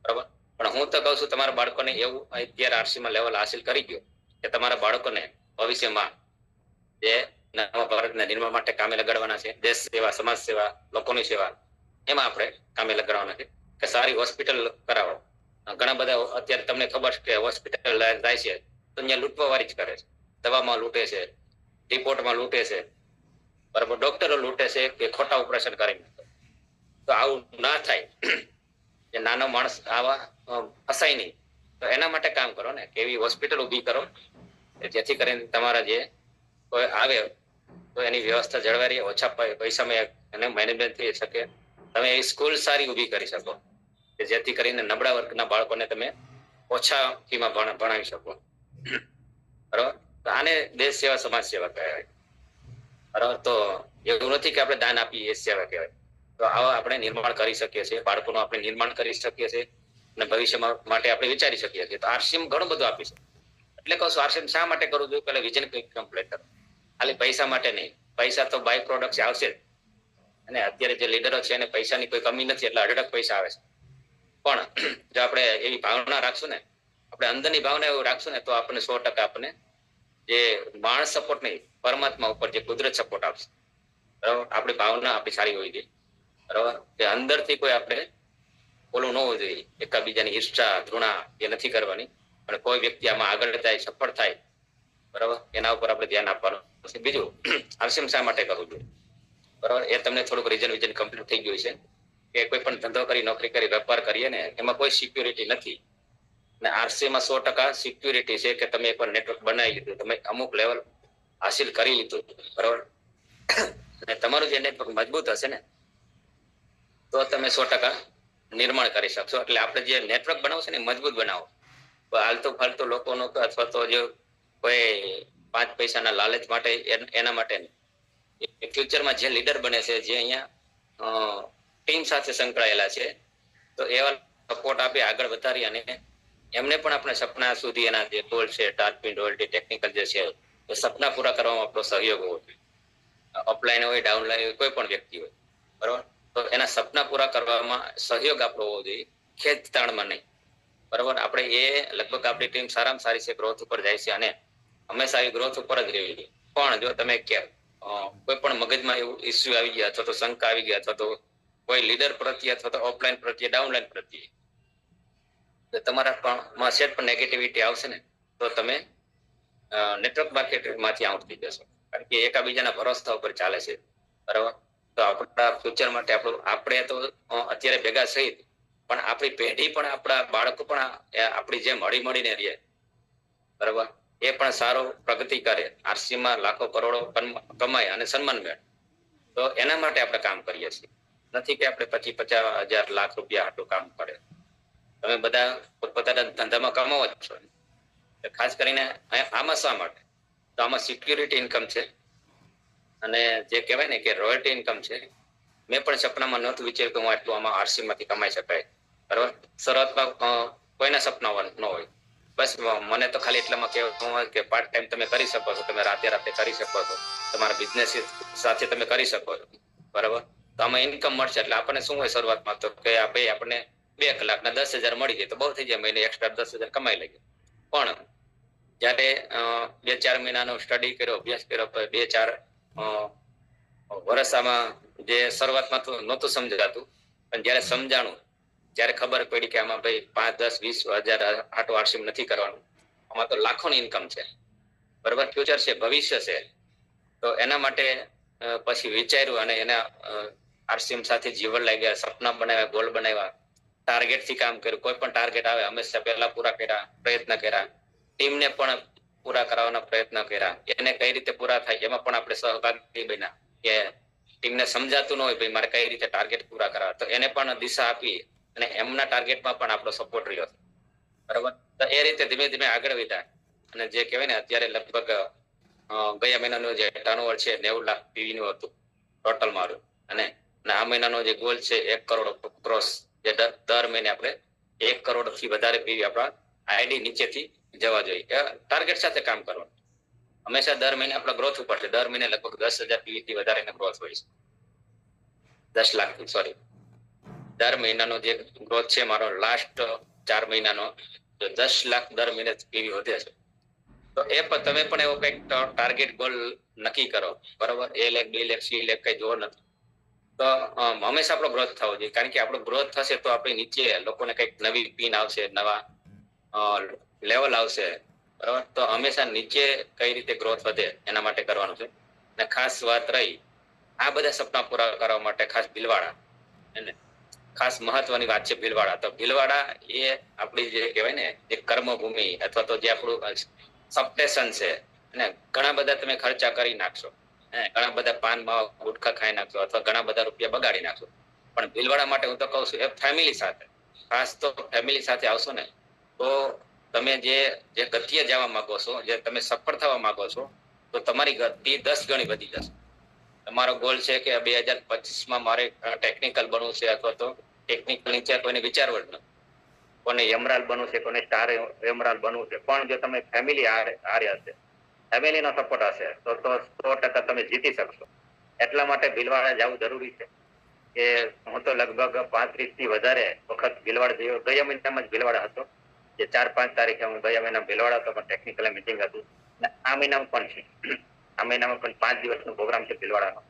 બરાબર. પણ હું તો કહું છું તમારા બાળકોને એવું અત્યારે આરસીમાં લેવલ હાસિલ કરી ગયો કે તમારા બાળકોને ભવિષ્યમાં જે નવા ભારતના નિર્માણ માટે કામે લગાડવાના છે, દેશ સેવા, સમાજ સેવા, લોકોની સેવા, એમાં આપણે કામે લગાડવાના છે. કે સારી હોસ્પિટલ કરાવો. ઘણા બધા અત્યારે તમને ખબર છે કે હોસ્પિટલ જાય છે તો અહીંયા લૂંટવા વાળી જ કરે છે, દવામાં લૂંટે છે, રિપોર્ટમાં લૂંટે છે, બરાબર, ડોક્ટરો લૂંટે છે કે ખોટા ઓપરેશન કરી. તો આવું ના થાય, જે નાનો માણસ આવા ફસાય નહીં, તો એના માટે કામ કરો ને, કે એવી હોસ્પિટલ ઊભી કરો જેથી કરીને તમારા જે કોઈ આવે તો એની વ્યવસ્થા જળવાઈ રહે, ઓછા પૈસામાં એને મેનેજમેન્ટ થઈ શકે. તમે એ સ્કૂલ સારી ઊભી કરી શકો કે જેથી કરીને નબળા વર્ગના બાળકોને તમે ઓછા ફીમાં ભણાવી શકો, બરાબર. તો આને દેશ સેવા, સમાજ સેવા કહેવાય, બરાબર. તો એવું નથી કે આપણે દાન આપીએ એ સેવા કહેવાય. તો આવા આપણે નિર્માણ કરી શકીએ છીએ, બાળકોનું આપણે નિર્માણ કરી શકીએ છીએ અને ભવિષ્ય માટે આપણે વિચારી શકીએ છીએ. તો આરસીએમ ઘણું બધું આપી છે. એટલે કહું છું આરસીએમ શા માટે કરવું જોઈએ? પહેલા વિઝન કમ્પ્લીટ કરો, ખાલી પૈસા માટે નહીં. પૈસા તો બાય પ્રોડક્ટ આવશે જ, અને અત્યારે જે લીડરો છે એને પૈસાની કોઈ કમી નથી, એટલે અઢળક પૈસા આવે છે. પણ જો આપણે એવી ભાવના રાખશું ને, આપણે અંદરની ભાવના એવું રાખશું ને, તો આપણને 100% આપણને જે માણસ સપોર્ટ નહીં, પરમાત્મા ઉપર જે કુદરત સપોર્ટ આપશે, બરાબર. આપણી ભાવના આપણી સારી હોવી જોઈએ, બરાબર. કે અંદરથી કોઈ આપણે ઓલું ન હોવું જોઈએ, એકબીજાની ઈર્ષા, ઘૃણા એ નથી કરવાની. પણ કોઈ વ્યક્તિ આમાં આગળ જાય, સફળ થાય, બરાબર, એના ઉપર આપણે ધ્યાન આપવાનું. બીજું, આરસીએમ શા માટે કરવું જોઈએ, બરાબર, એ તમને થોડુંક વિઝન કમ્પ્લીટ થઈ ગયું છે કે કોઈ પણ ધંધો કરી, નોકરી કરી, વેપાર કરીએ ને, એમાં કોઈ સિક્યુરિટી નથી. અને આરસીએમમાં 100% સિક્યુરિટી છે કે તમે એકવાર નેટવર્ક બનાવી લીધું, તમે અમુક લેવલ હાસિલ કરી લીધું, બરાબર, અને તમારું જે નેટવર્ક મજબૂત હશે ને, તો તમે 100% નિર્માણ કરી શકશો. એટલે આપણે જે નેટવર્ક બનાવશે ને મજબૂત બનાવો. હાલતું ફાલતું લોકોનો અથવા તો જે કોઈ 5 પૈસાના લાલચ માટે, એના માટે ફ્યુચરમાં જે લીડર બને છે, જે અહીંયા ટીમ સાથે સંકળાયેલા છે, તો એવા સપોર્ટ આપી આગળ વધારી અને એમને પણ આપણે સપના સુધી એના જે ટોલ છે, ટાર્પિન રોયલ્ટી, ટેકનિકલ જે છે, એ સપના પૂરા કરવામાં આપણો સહયોગ હોવો જોઈએ. અપલાઈન હોય, ડાઉનલાઈન હોય, કોઈ પણ વ્યક્તિ હોય, બરાબર. તો એના સપના પૂરા કરવામાં સહયોગ આપણો હોવો જોઈએ, ખેંચતાણમાં નહીં, બરાબર. આપણે એ લગભગ આપણી ટીમ સારામાં સારી છે, ગ્રોથ ઉપર જાય છે અને હંમેશા આવી ગ્રોથ ઉપર જ રહેવી જોઈએ. પણ જો તમે કોઈ પણ મગજમાં એવું ઇસ્યુ આવી ગયા, અથવા તો શંકા આવી ગયા, અથવા તો કોઈ લીડર પ્રત્યે, અથવા તો ઓફલાઈન પ્રત્યે, ડાઉનલાઈન પ્રત્યે તમારા પણ સેટ પર નેગેટિવિટી આવશે ને, તો તમે નેટવર્ક માર્કેટિંગમાંથી આઉટ થઈ જશો. કારણ કે એકાબીજાના ભરોસા ઉપર ચાલે છે, બરાબર. તો આપણા ફ્યુચર માટે આપણે તો અત્યારે ભેગા થઈ, પણ આપણી પેઢી પણ, આપણા બાળકો પણ આપણી જેમ મળીને રહીએ, બરાબર, એ પણ સારો પ્રગતિ કરે, આરસીમાં લાખો કરોડો કમાય અને સન્માન મેળવે. તો એના માટે આપણે કામ કરીએ છીએ, નથી કે આપણે 25-50 લાખ રૂપિયા આટલું કામ કરે. તમે બધા પોતપોતાના ધંધામાં કમાવો જ છો. ખાસ કરીને આમાં શા માટે? તો આમાં સિક્યુરિટી ઇન્કમ છે, અને જે કહેવાય ને કે રોયલ્ટી ઇન્કમ છે. મેં પણ સપનામાં નહોતું વિચાર્યું કે હું આટલું આમાં આરસીમાંથી કમાઈ શકાય, બરાબર. શરૂઆતમાં કોઈના સપના ન હોય. બસ મને તો ખાલી એટલામાં કહેવું હોય કે પાર્ટ ટાઈમ તમે કરી શકો છો, તમે રાતે કરી શકો છો, તમારા બિઝનેસ સાથે તમે કરી શકો છો, બરાબર. તો આમાં ઇન્કમ મળશે. એટલે આપણને શું હોય શરૂઆતમાં તો કે ભાઈ આપણને 2 કલાકના 10,000 મળી જાય તો બહુ થઈ જાય, મહિને એક્સ્ટ્રા 10,000 કમાઈ લઈએ. પણ જયારે 2-4 મહિનાનો સ્ટડી કર્યો, અભ્યાસ કર્યો, 2-4 વર્ષ આમાં જે શરૂઆતમાં તો નહોતું સમજાતું, પણ જયારે સમજાણું, જયારે ખબર પડી કે આમાં ભાઈ 5-10-20 હજાર આટો આરસીએમ નથી કરવાનું, આમાં તો લાખોની ઇન્કમ છે, બરાબર, ફ્યુચર છે, ભવિષ્ય છે. તો એના માટે પછી વિચાર્યું અને એના આરસીએમ સાથે જીવન લાગ્યા, સપના બનાવ્યા, ગોલ બનાવ્યા, ટાર્ગેટ થી કામ કર્યું. કોઈ પણ ટાર્ગેટ આવે હંમેશા પહેલા પૂરા કર્યા, પ્રયત્ન કર્યા, ટીમને પણ પૂરા કરાવવાના પ્રયત્ન કર્યા. એને કઈ રીતે પૂરા થાય એમાં પણ આપણે સહભાગી બન્યા, કે ટીમને સમજાતું ન હોય ભાઈ મારે કઈ રીતે ટાર્ગેટ પૂરા કરાવવા, તો એને પણ દિશા આપી અને એમના ટાર્ગેટમાં પણ આપણો સપોર્ટ રહ્યો. બરાબર. તો એ રીતે ધીમે ધીમે આગળ વધ્યા અને જે કહેવાય ને અત્યારે લગભગ ગયા મહિનાનું જે ટર્નઓવર છે 90 લાખ પીવી નું હતું ટોટલ મારું, અને આ મહિનાનો જે ગોલ છે 1 કરોડ ક્રોસ, જે દર મહિને આપણે 1 કરોડ થી વધારે પીવી આપણા આઈડી નીચેથી જવા જોઈએ. ટાર્ગેટ સાથે કામ કરવાનું. હંમેશા દર મહિને આપણા ગ્રોથ ઉપર છે. દર મહિને લગભગ 10,000 પીવી થી વધારે ગ્રોથ હોય છે. 10 લાખ સોરી, દર મહિનાનો જે ગ્રોથ છે મારો લાસ્ટ 4 મહિનાનો 10 લાખ દર મહિને પીવી વધે છે. તો એ પણ તમે પણ એવો કઈક ટાર્ગેટ ગોલ નક્કી કરો, બરોબર. 1 લાખ 2 લાખ 3 લાખ કઈ જોવો નથી, તો હંમેશા આપણો ગ્રોથ થવો જોઈએ. કારણ કે આપણો ગ્રોથ થશે તો આપણી નીચે લોકોને કઈક નવી પિન આવશે, નવા લેવલ આવશે, બરાબર. તો હંમેશા નીચે કઈ રીતે ગ્રોથ વધે એના માટે કરવાનું છે. અને ખાસ વાત રહી આ બધા સપના પૂરા કરવા માટે ખાસ ભીલવાડા, એને ખાસ મહત્વની વાત છે ભીલવાડા. તો ભીલવાડા એ આપણી જે કહેવાય ને જે કર્મભૂમિ અથવા તો જે આપણું સબસ્ટેશન છે, અને ઘણા બધા તમે ખર્ચા કરી નાખશો, ઘણા બધા પાન ગુટખા ખાઈ નાખશો અથવા ઘણા બધા રૂપિયા બગાડી નાખશો, પણ ભીલવાડા માટે હું તો કહું છું એ ફેમિલી સાથે, ખાસ તો ફેમિલી સાથે આવશો ને તો તમે જે ગતિએ જવા માંગો છો, જે તમે સફળ થવા માંગો છો, તો તમારી ગતિ 10 ગણી વધી જશે. તમારો ગોલ છે કે 2025 મારે ટેકનિકલ બનવું છે, અથવા તો ટેકનિકલ નીચે કોઈને વિચારવું જ નથી, કોને યમરાલ બનવું છે, કોને સ્ટાર યમરાલ બનવું છે, પણ જો તમે ફેમિલી હારે હશે, ફેમિલીનો સપોર્ટ હશે તો 100% તમે જીતી શકશો. એટલા માટે ભીલવાડા જવું જરૂરી છે. કે હું તો લગભગ 35 થી વધારે વખત ભીલવાડા જયો. ગયા મહિનામાં જ ભીલવાડા હતો, જે 4-5 તારીખે હું ગયા મહિના ભીલવાડા હતો, પણ ટેકનિકલ મીટિંગ હતું. અને આ મહિનામાં પણ છે, આ મહિનામાં પણ 5 દિવસનો પ્રોગ્રામ છે ભીલવાડાનો.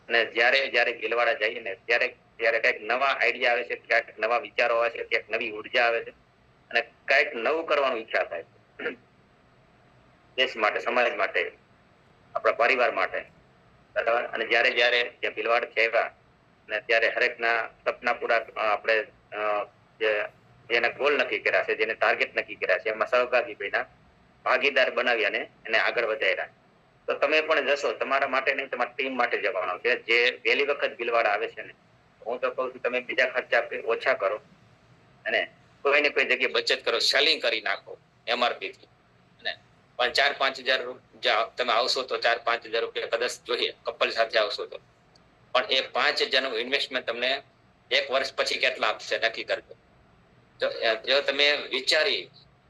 અને જ્યારે ભીલવાડા જઈએ ને ત્યારે કંઈક નવા આઈડિયા આવે છે, ક્યાંક નવા વિચારો આવે છે, ક્યાંક નવી ઉર્જા આવે છે, અને કંઈક નવું કરવાનું ઈચ્છા થાય છે, દેશ માટે, સમાજ માટે, આપણા પરિવાર માટે, બરાબર. અને જ્યારે ભીલવાડ આવ્યા અને ત્યારે હરેકના સપના પૂરા આપણે જેને ગોલ નક્કી કર્યા છે, જેને ટાર્ગેટ નક્કી કર્યા છે, એમાં સહભાગી બન્યા, ભાગીદાર બનાવી અને એને આગળ વધાર્યા. તો તમે પણ જશો, તમારા માટે નહીં, તમારી ટીમ માટે જવાનો છે. જે પહેલી વખત ભીલવાડા આવે છે ને, હું તો કહું છું તમે બીજા ખર્ચા ઓછા કરો અને કોઈ ને કોઈ જગ્યાએ બચત કરો, સેલિંગ કરી નાખો MRP થી. પણ 4-5 હજાર તમે આવશો તો 4-5 હજાર રૂપિયા કદાચ જોઈએ, કપલ સાથે આવશો તો, પણ એ 5 હજારનું ઇન્વેસ્ટમેન્ટ તમને 1 વર્ષ પછી કેટલા આપશે નક્કી કરજો. જો તમે વિચારી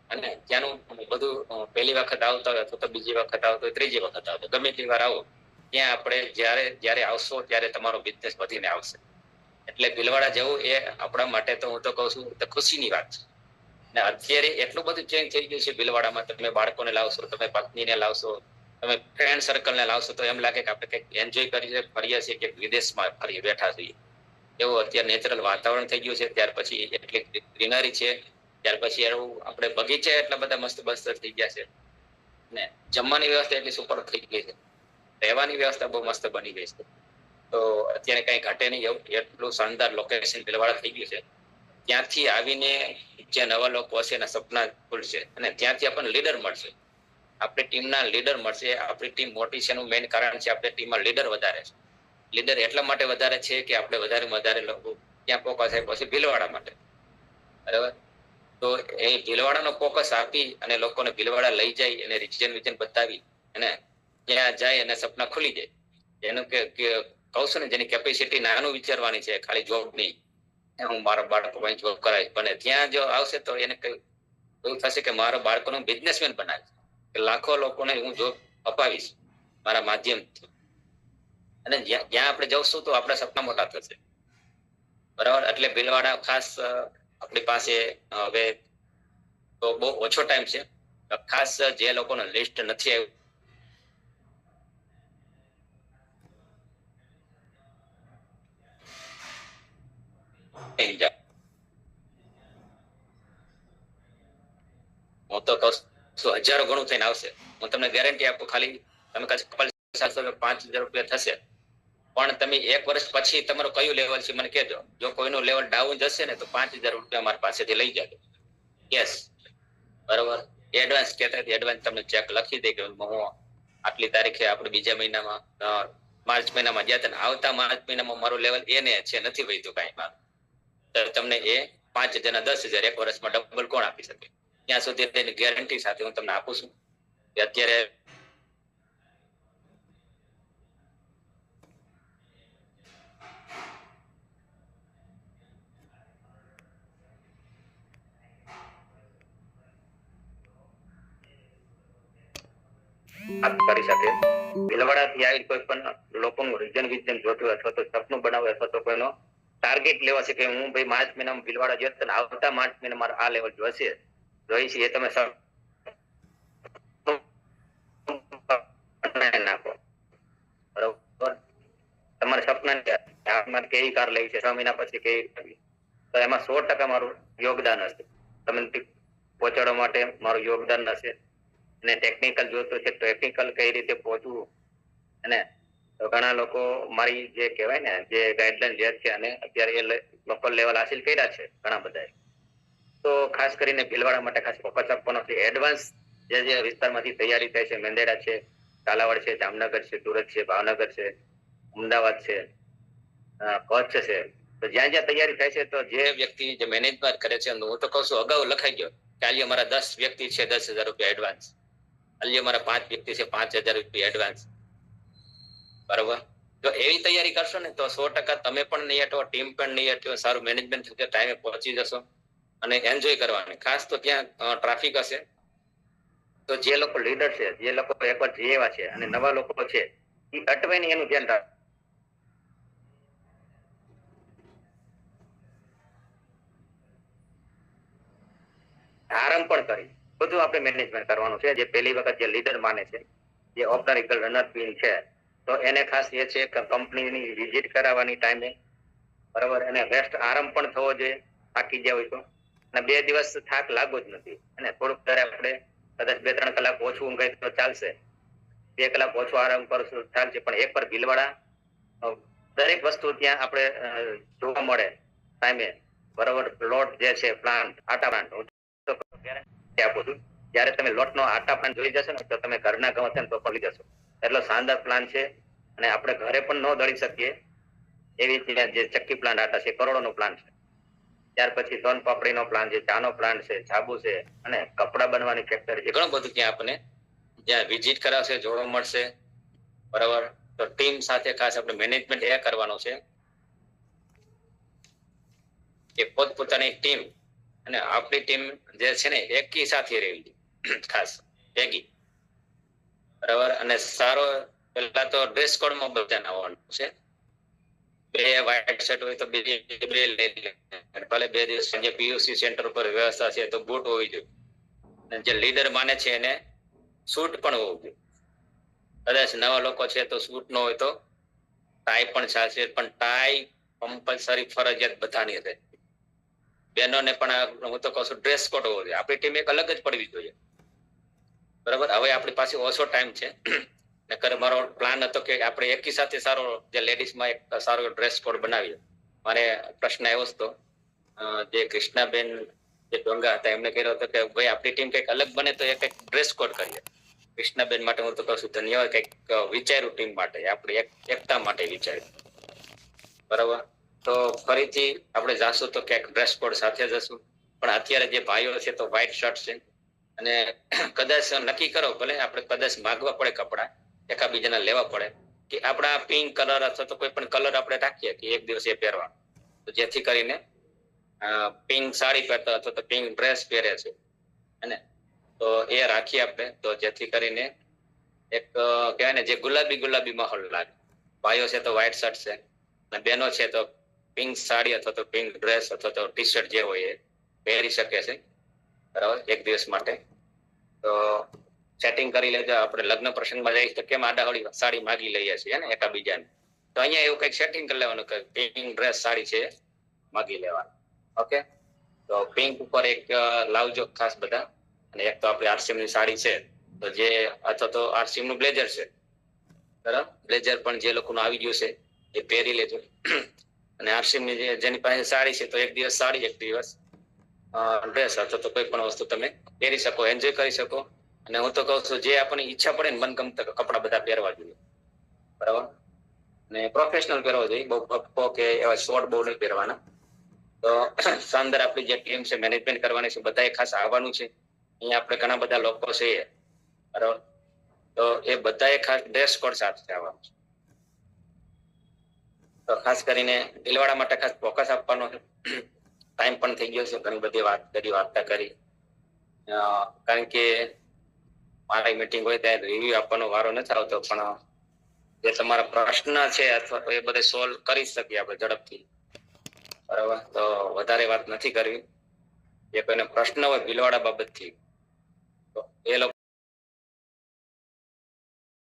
અને ત્યાંનું બધું પહેલી વખત આવતા હોય અથવા તો બીજી વખત આવતો હોય, ત્રીજી વખત આવતો, ગમે તે વાર આવો, ત્યાં આપણે જ્યારે આવશો ત્યારે તમારો બિઝનેસ વધીને આવશે. એટલે ભીલવાડા જવું એ આપણા માટે તો હું તો કહું છું ખુશીની વાત છે. ને અત્યારે એટલું બધું ચેન્જ થઈ ગયું છે ભીલવાડામાં. તમે બાળકોને લાવશો, તમે પત્નીને લાવશો, તમે ફ્રેન્ડ સર્કલને લાવશો, તો એમ લાગે કે આપણે કંઈક એન્જોય કરીએ છીએ, કે વિદેશમાં ફરી બેઠા છીએ. એવું અત્યારે નેચરલ વાતાવરણ થઈ ગયું છે. ત્યાર પછી એટલી ગ્રીનરી છે, ત્યાર પછી એવું આપણે બગીચા એટલા બધા મસ્ત થઈ ગયા છે, ને જમવાની વ્યવસ્થા એટલી સુપર થઈ ગઈ છે, રહેવાની વ્યવસ્થા બહુ મસ્ત બની ગઈ છે. તો અત્યારે કઈ ઘટે નહીં એવું એટલું શાનદાર લોકેશન ભીલવાડા થઈ ગયું છે. ત્યાંથી આવીને જે નવા લોકો હશે એના સપના ખુલશે, અને ત્યાંથી આપણને લીડર મળશે, આપણી ટીમના લીડર મળશે. આપણી ટીમ મોટી છે એનું મેઇન કારણ છે આપણી ટીમમાં લીડર વધારે છે. લીડર એટલા માટે વધારે છે કે આપણે વધારે લોકો ત્યાં ફોકસ આપ્યો છે ભીલવાડા માટે, બરાબર. તો એ ભીલવાડાનો ફોકસ આપી અને લોકોને ભીલવાડા લઈ જાય અને રિજન બતાવી અને ત્યાં જાય અને સપના ખુલી જાય. એનું કે કહું છું ને, જેની કેપેસિટી નાનું વિચારવાની છે, ખાલી જોબ નહીં, હું મારા બાળકો ପାଇଁ જોબ કરાવીશ, પણ ત્યાં જો આવશે તો એને કઈ એવું થશે કે મારો બાળકોનું બિઝનેસમેન બનાવીશ, કે લાખો લોકોને હું જોબ અપાવીશ મારા માધ્યમથી. અને જ્યાં આપણે જઈશું તો આપણા સપના મોટા થશે, બરાબર. એટલે ભીલવાડા ખાસ આપણી પાસે હવે તો બહુ ઓછો ટાઈમ છે. ખાસ જે લોકોનું લિસ્ટ નથી આવ્યું, હું તો કહું છું હજારો ગણું થઈને આવશે. હું તમને ગેરંટી આપું. ખાલી તમે કદાચ 5,000 રૂપિયા થશે, પણ તમે 1 વર્ષ પછી તમારું કયું લેવલ છે મને કહેજો. જો કોઈનું લેવલ ડાઉન જશે ને તો 5,000 રૂપિયા મારી પાસેથી લઈ જાજો, યસ, બરોબર. એડવાન્સ કહેતા એડવાન્સ તમને ચેક લખી દે કે હું આટલી તારીખે આપણે બીજા મહિનામાં માર્ચ મહિનામાં ગયા હતા, આવતા માર્ચ મહિનામાં મારું લેવલ એને છે, નથી વધ્યું કાંઈ મારું, તો તમને એ 5,000 ના 10,000 1 વર્ષમાં ડબલ કોણ આપી શકે? ત્યાં સુધી તેની ગેરંટી સાથે હું તમને આપું છું કે અત્યારે કરી શકે. ભીલવાડાથી આવી કોઈ પણ લોકોનું વિઝન જોતું અથવા તો સપનું બનાવે અથવા તો કોઈનો ટાર્ગેટ લેવા છે કે હું ભાઈ માર્ચ મહિનામાં ભીલવાડા જઈશ અને આવતા માર્ચ મહિના મારે આ લેવલ જોઈશે એ તમે નાખો બરોબર. તમારા સપના કેવી કાર લેવી છે 6 મહિના પછી કેવી કરવી તો એમાં 100% મારું યોગદાન હશે. તમને પહોંચાડવા માટે મારું યોગદાન હશે. અને ટેકનિકલ જોતું છે ટેકનિકલ કઈ રીતે પહોંચવું અને તો ઘણા લોકો મારી જે કહેવાય ને જે ગાઈડલાઈન જે છે અને અત્યારે એ લોકલ લેવલ હાસિલ કર્યા છે ઘણા બધા. તો ખાસ કરીને ભીલવાડા માટે ખાસ ફોકસ આપવાનો છે. એડવાન્સ જે વિસ્તારમાંથી તૈયારી થાય છે મેંદેડા છે, કાલાવાડ છે, જામનગર છે, સુરત છે, ભાવનગર છે, અમદાવાદ છે, કચ્છ છે, તો જ્યાં જ્યાં તૈયારી થાય છે તો જે વ્યક્તિ જે મેનેજમેન્ટ કરે છે હું તો કહું છું અગાઉ લખાઈ ગયો કે આજે અમારા 10 વ્યક્તિ છે 10,000 રૂપિયા એડવાન્સ, આજે અમારા 5 વ્યક્તિ છે 5,000 રૂપિયા એડવાન્સ. બરોબર. જો એવી તૈયારી કરશો ને તો 100% તમે પણ નહીં હટો, ટીમ પણ નહીં હટો, સારું મેનેજમેન્ટ થશે, ટાઈમે પહોંચી જશો અને એન્જોય કરવાની. ખાસ તો ત્યાં ટ્રાફિક હશે તો જે લોકો લીડર છે, જે લોકો એકવાર જેવા છે અને નવા લોકો છે એ અટવાય નહીં એનું ધ્યાન રાખ. આરામ પણ કરી બધું આપણે મેનેજમેન્ટ કરવાનું છે. જે પહેલી વખત જે લીડર માને છે, જે of the record runner queen છે, તો એને ખાસ એ છે કે કંપનીની વિઝિટ કરાવવાની ટાઈમે બરાબર. અને બેસ્ટ આરામ પણ થવો જોઈએ. થાકી ગયા હોય તો અને 2 દિવસ થાક લાગવો જ નથી. અને થોડુંક આપણે કદાચ 2-3 કલાક ઓછું ઊંઘાય તો ચાલશે, 2 કલાક ઓછો આરામ કરશું ચાલશે. પણ એક પર ભીલવાડા દરેક વસ્તુ ત્યાં આપણે જોવા મળે ટાઈમે બરાબર. લોટ જે છે પ્લાન્ટ, આટા પ્લાન્ટ આપું છું. જયારે તમે લોટનો આટા પ્લાન્ટ જોઈ જશો ને તો તમે ઘરના ઘઉં હશે ને તો પડી જશો. એટલો શાનદાર પ્લાન્ટ છે અને આપણે ઘરે પણ ન દળી શકીએ એવી જે ચક્કી પ્લાન્ટ આટા છે, કરોડોનો પ્લાન્ટ છે. ત્યાર પછી સોન પાપડીનો પ્લાન્ટ છે, ચાનો પ્લાન્ટ છે, સાબુ છે અને કપડા બનવાની ફેક્ટરી છે. ઘણું બધું ત્યાં આપણને જ્યાં વિઝિટ કરાવશે જોવા મળશે બરાબર. તો ટીમ સાથે ખાસ આપણે મેનેજમેન્ટ એ કરવાનું છે કે પોતપોતાની ટીમ અને આપણી ટીમ જે છે ને એકી સાથે રહેવી ખાસ ભેગી બરાબર. અને સારો પેલા તો ડ્રેસ કોડમાં બધાને આવવાનું છે. 2 વ્હાઇટ શર્ટ હોય તો 2 લઈ લે, ભલે 2 દિવસ જે પીયુસી સેન્ટર ઉપર વ્યવસ્થા છે તો બૂટ હોવી જોઈએ. અને જે લીડર માને છે એને સૂટ પણ હોવું જોઈએ. કદાચ નવા લોકો છે તો સૂટ ન હોય તો ટાઈ પણ ચાલશે, પણ ટાઈ કમ્પલસરી ફરજિયાત બધાની રહે. બહેનોને પણ હું તો કહું છું ડ્રેસ કોડ હોવો જોઈએ. આપણી ટીમ એક અલગ જ પડવી જોઈએ બરાબર. હવે આપણી પાસે ઓછો ટાઈમ છે નકર મારો પ્લાન હતો કે આપણે એકી સાથે સારો જે લેડીઝમાં એક સારો ડ્રેસ કોડ બનાવીએ. મારે પ્રશ્ન આવ્યો હતો જે કૃષ્ણાબેન જે ડોંગા હતા એમને કહ્યું હતો કે ભાઈ આપણી ટીમ કંઈક અલગ બને તો એક ડ્રેસ કોડ કરીએ. કૃષ્ણાબેન માટે હું તો કહું છું ધન્યવાદ. કંઈક વિચાર્યું ટીમ માટે, આપણે એકતા માટે વિચાર્યું બરાબર. તો ફરીથી આપણે જાશું તો ક્યાંક ડ્રેસ કોડ સાથે જશું. પણ અત્યારે જે ભાઈઓ છે તો વ્હાઈટ શર્ટ છે અને કદાચ નક્કી કરો ભલે આપણે કદાચ માગવા પડે કપડા એકાબીજાના લેવા પડે કે આપણા પિંક કલર અથવા તો કોઈ પણ કલર આપણે રાખીએ કે એક દિવસ એ પહેરવા, તો જેથી કરીને પિંક સાડી પહેરતા અથવા તો પિંક ડ્રેસ પહેરે છે અને તો એ રાખીએ આપણે. તો જેથી કરીને એક કહેવાય ને જે ગુલાબી માહોલ લાગે. ભાઈઓ છે તો વ્હાઈટ શર્ટ છે અને બહેનો છે તો પિંક સાડી અથવા તો પિંક ડ્રેસ અથવા તો ટી શર્ટ જે હોય એ પહેરી શકે છે બરાબર એક દિવસ માટે. તો સેટિંગ કરી લેજો. આપણે લગ્ન પ્રસંગમાં જઈશ તો કેમ આડાહળી સાડી માગી લઈએ છીએ ને એકાબીજાને, તો અહીંયા એવું કંઈક સેટિંગ કરી લેવાનું કે પિંક ડ્રેસ સાડી છે માગી લેવાનું. ઓકે. તો પિંક ઉપર એક લાવજો ખાસ બધા. અને એક તો આપણી આરસીએમ ની સાડી છે તો જે અથવા તો આરસીએમ નું બ્લેઝર છે બરાબર. બ્લેઝર પણ જે લોકોનું આવી ગયું છે એ પહેરી લેજો. અને આરસીએમ ની જેની પાસે સાડી છે તો એક દિવસ સાડી, એક દિવસ ડ્રેસ અથવા તો કોઈ પણ વસ્તુ તમે પહેરી શકો, એન્જોય કરી શકો. અને હું તો કહું છું જે આપણને ઈચ્છા પડે ને મનગમતા કપડા બધા પહેરવા જોઈએ બરાબર. અને પ્રોફેશનલ પહેરવા જોઈએ, બહુ પપ્પો કે એવા શોર્ટ બહુ નહીં પહેરવાના. તો શાનદાર આપણી જે ટીમ છે મેનેજમેન્ટ કરવાની છે, બધાએ ખાસ આવવાનું છે. અહીંયા આપણે ઘણા બધા લોકો છીએ બરાબર, તો એ બધાએ ખાસ ડ્રેસ કોડ સાથે આવવાનું છે. તો ખાસ કરીને ભીલવાડા માટે ખાસ ફોકસ આપવાનો છે. ટાઈમ પણ થઈ ગયો છે, ઘણી બધી વાર્તા કરી, કારણ કે મારી મીટિંગ હોય ત્યારે રિવ્યુ આપવાનો વારો નથી આવતો, પણ જે તમારા પ્રશ્ન છે અથવા તો એ બધે સોલ્વ કરી શકીએ આપણે ઝડપથી બરાબર. તો વધારે વાત નથી કરવી. જે કોઈને પ્રશ્ન હોય ભીલવાડા બાબતથી તો એ લોકો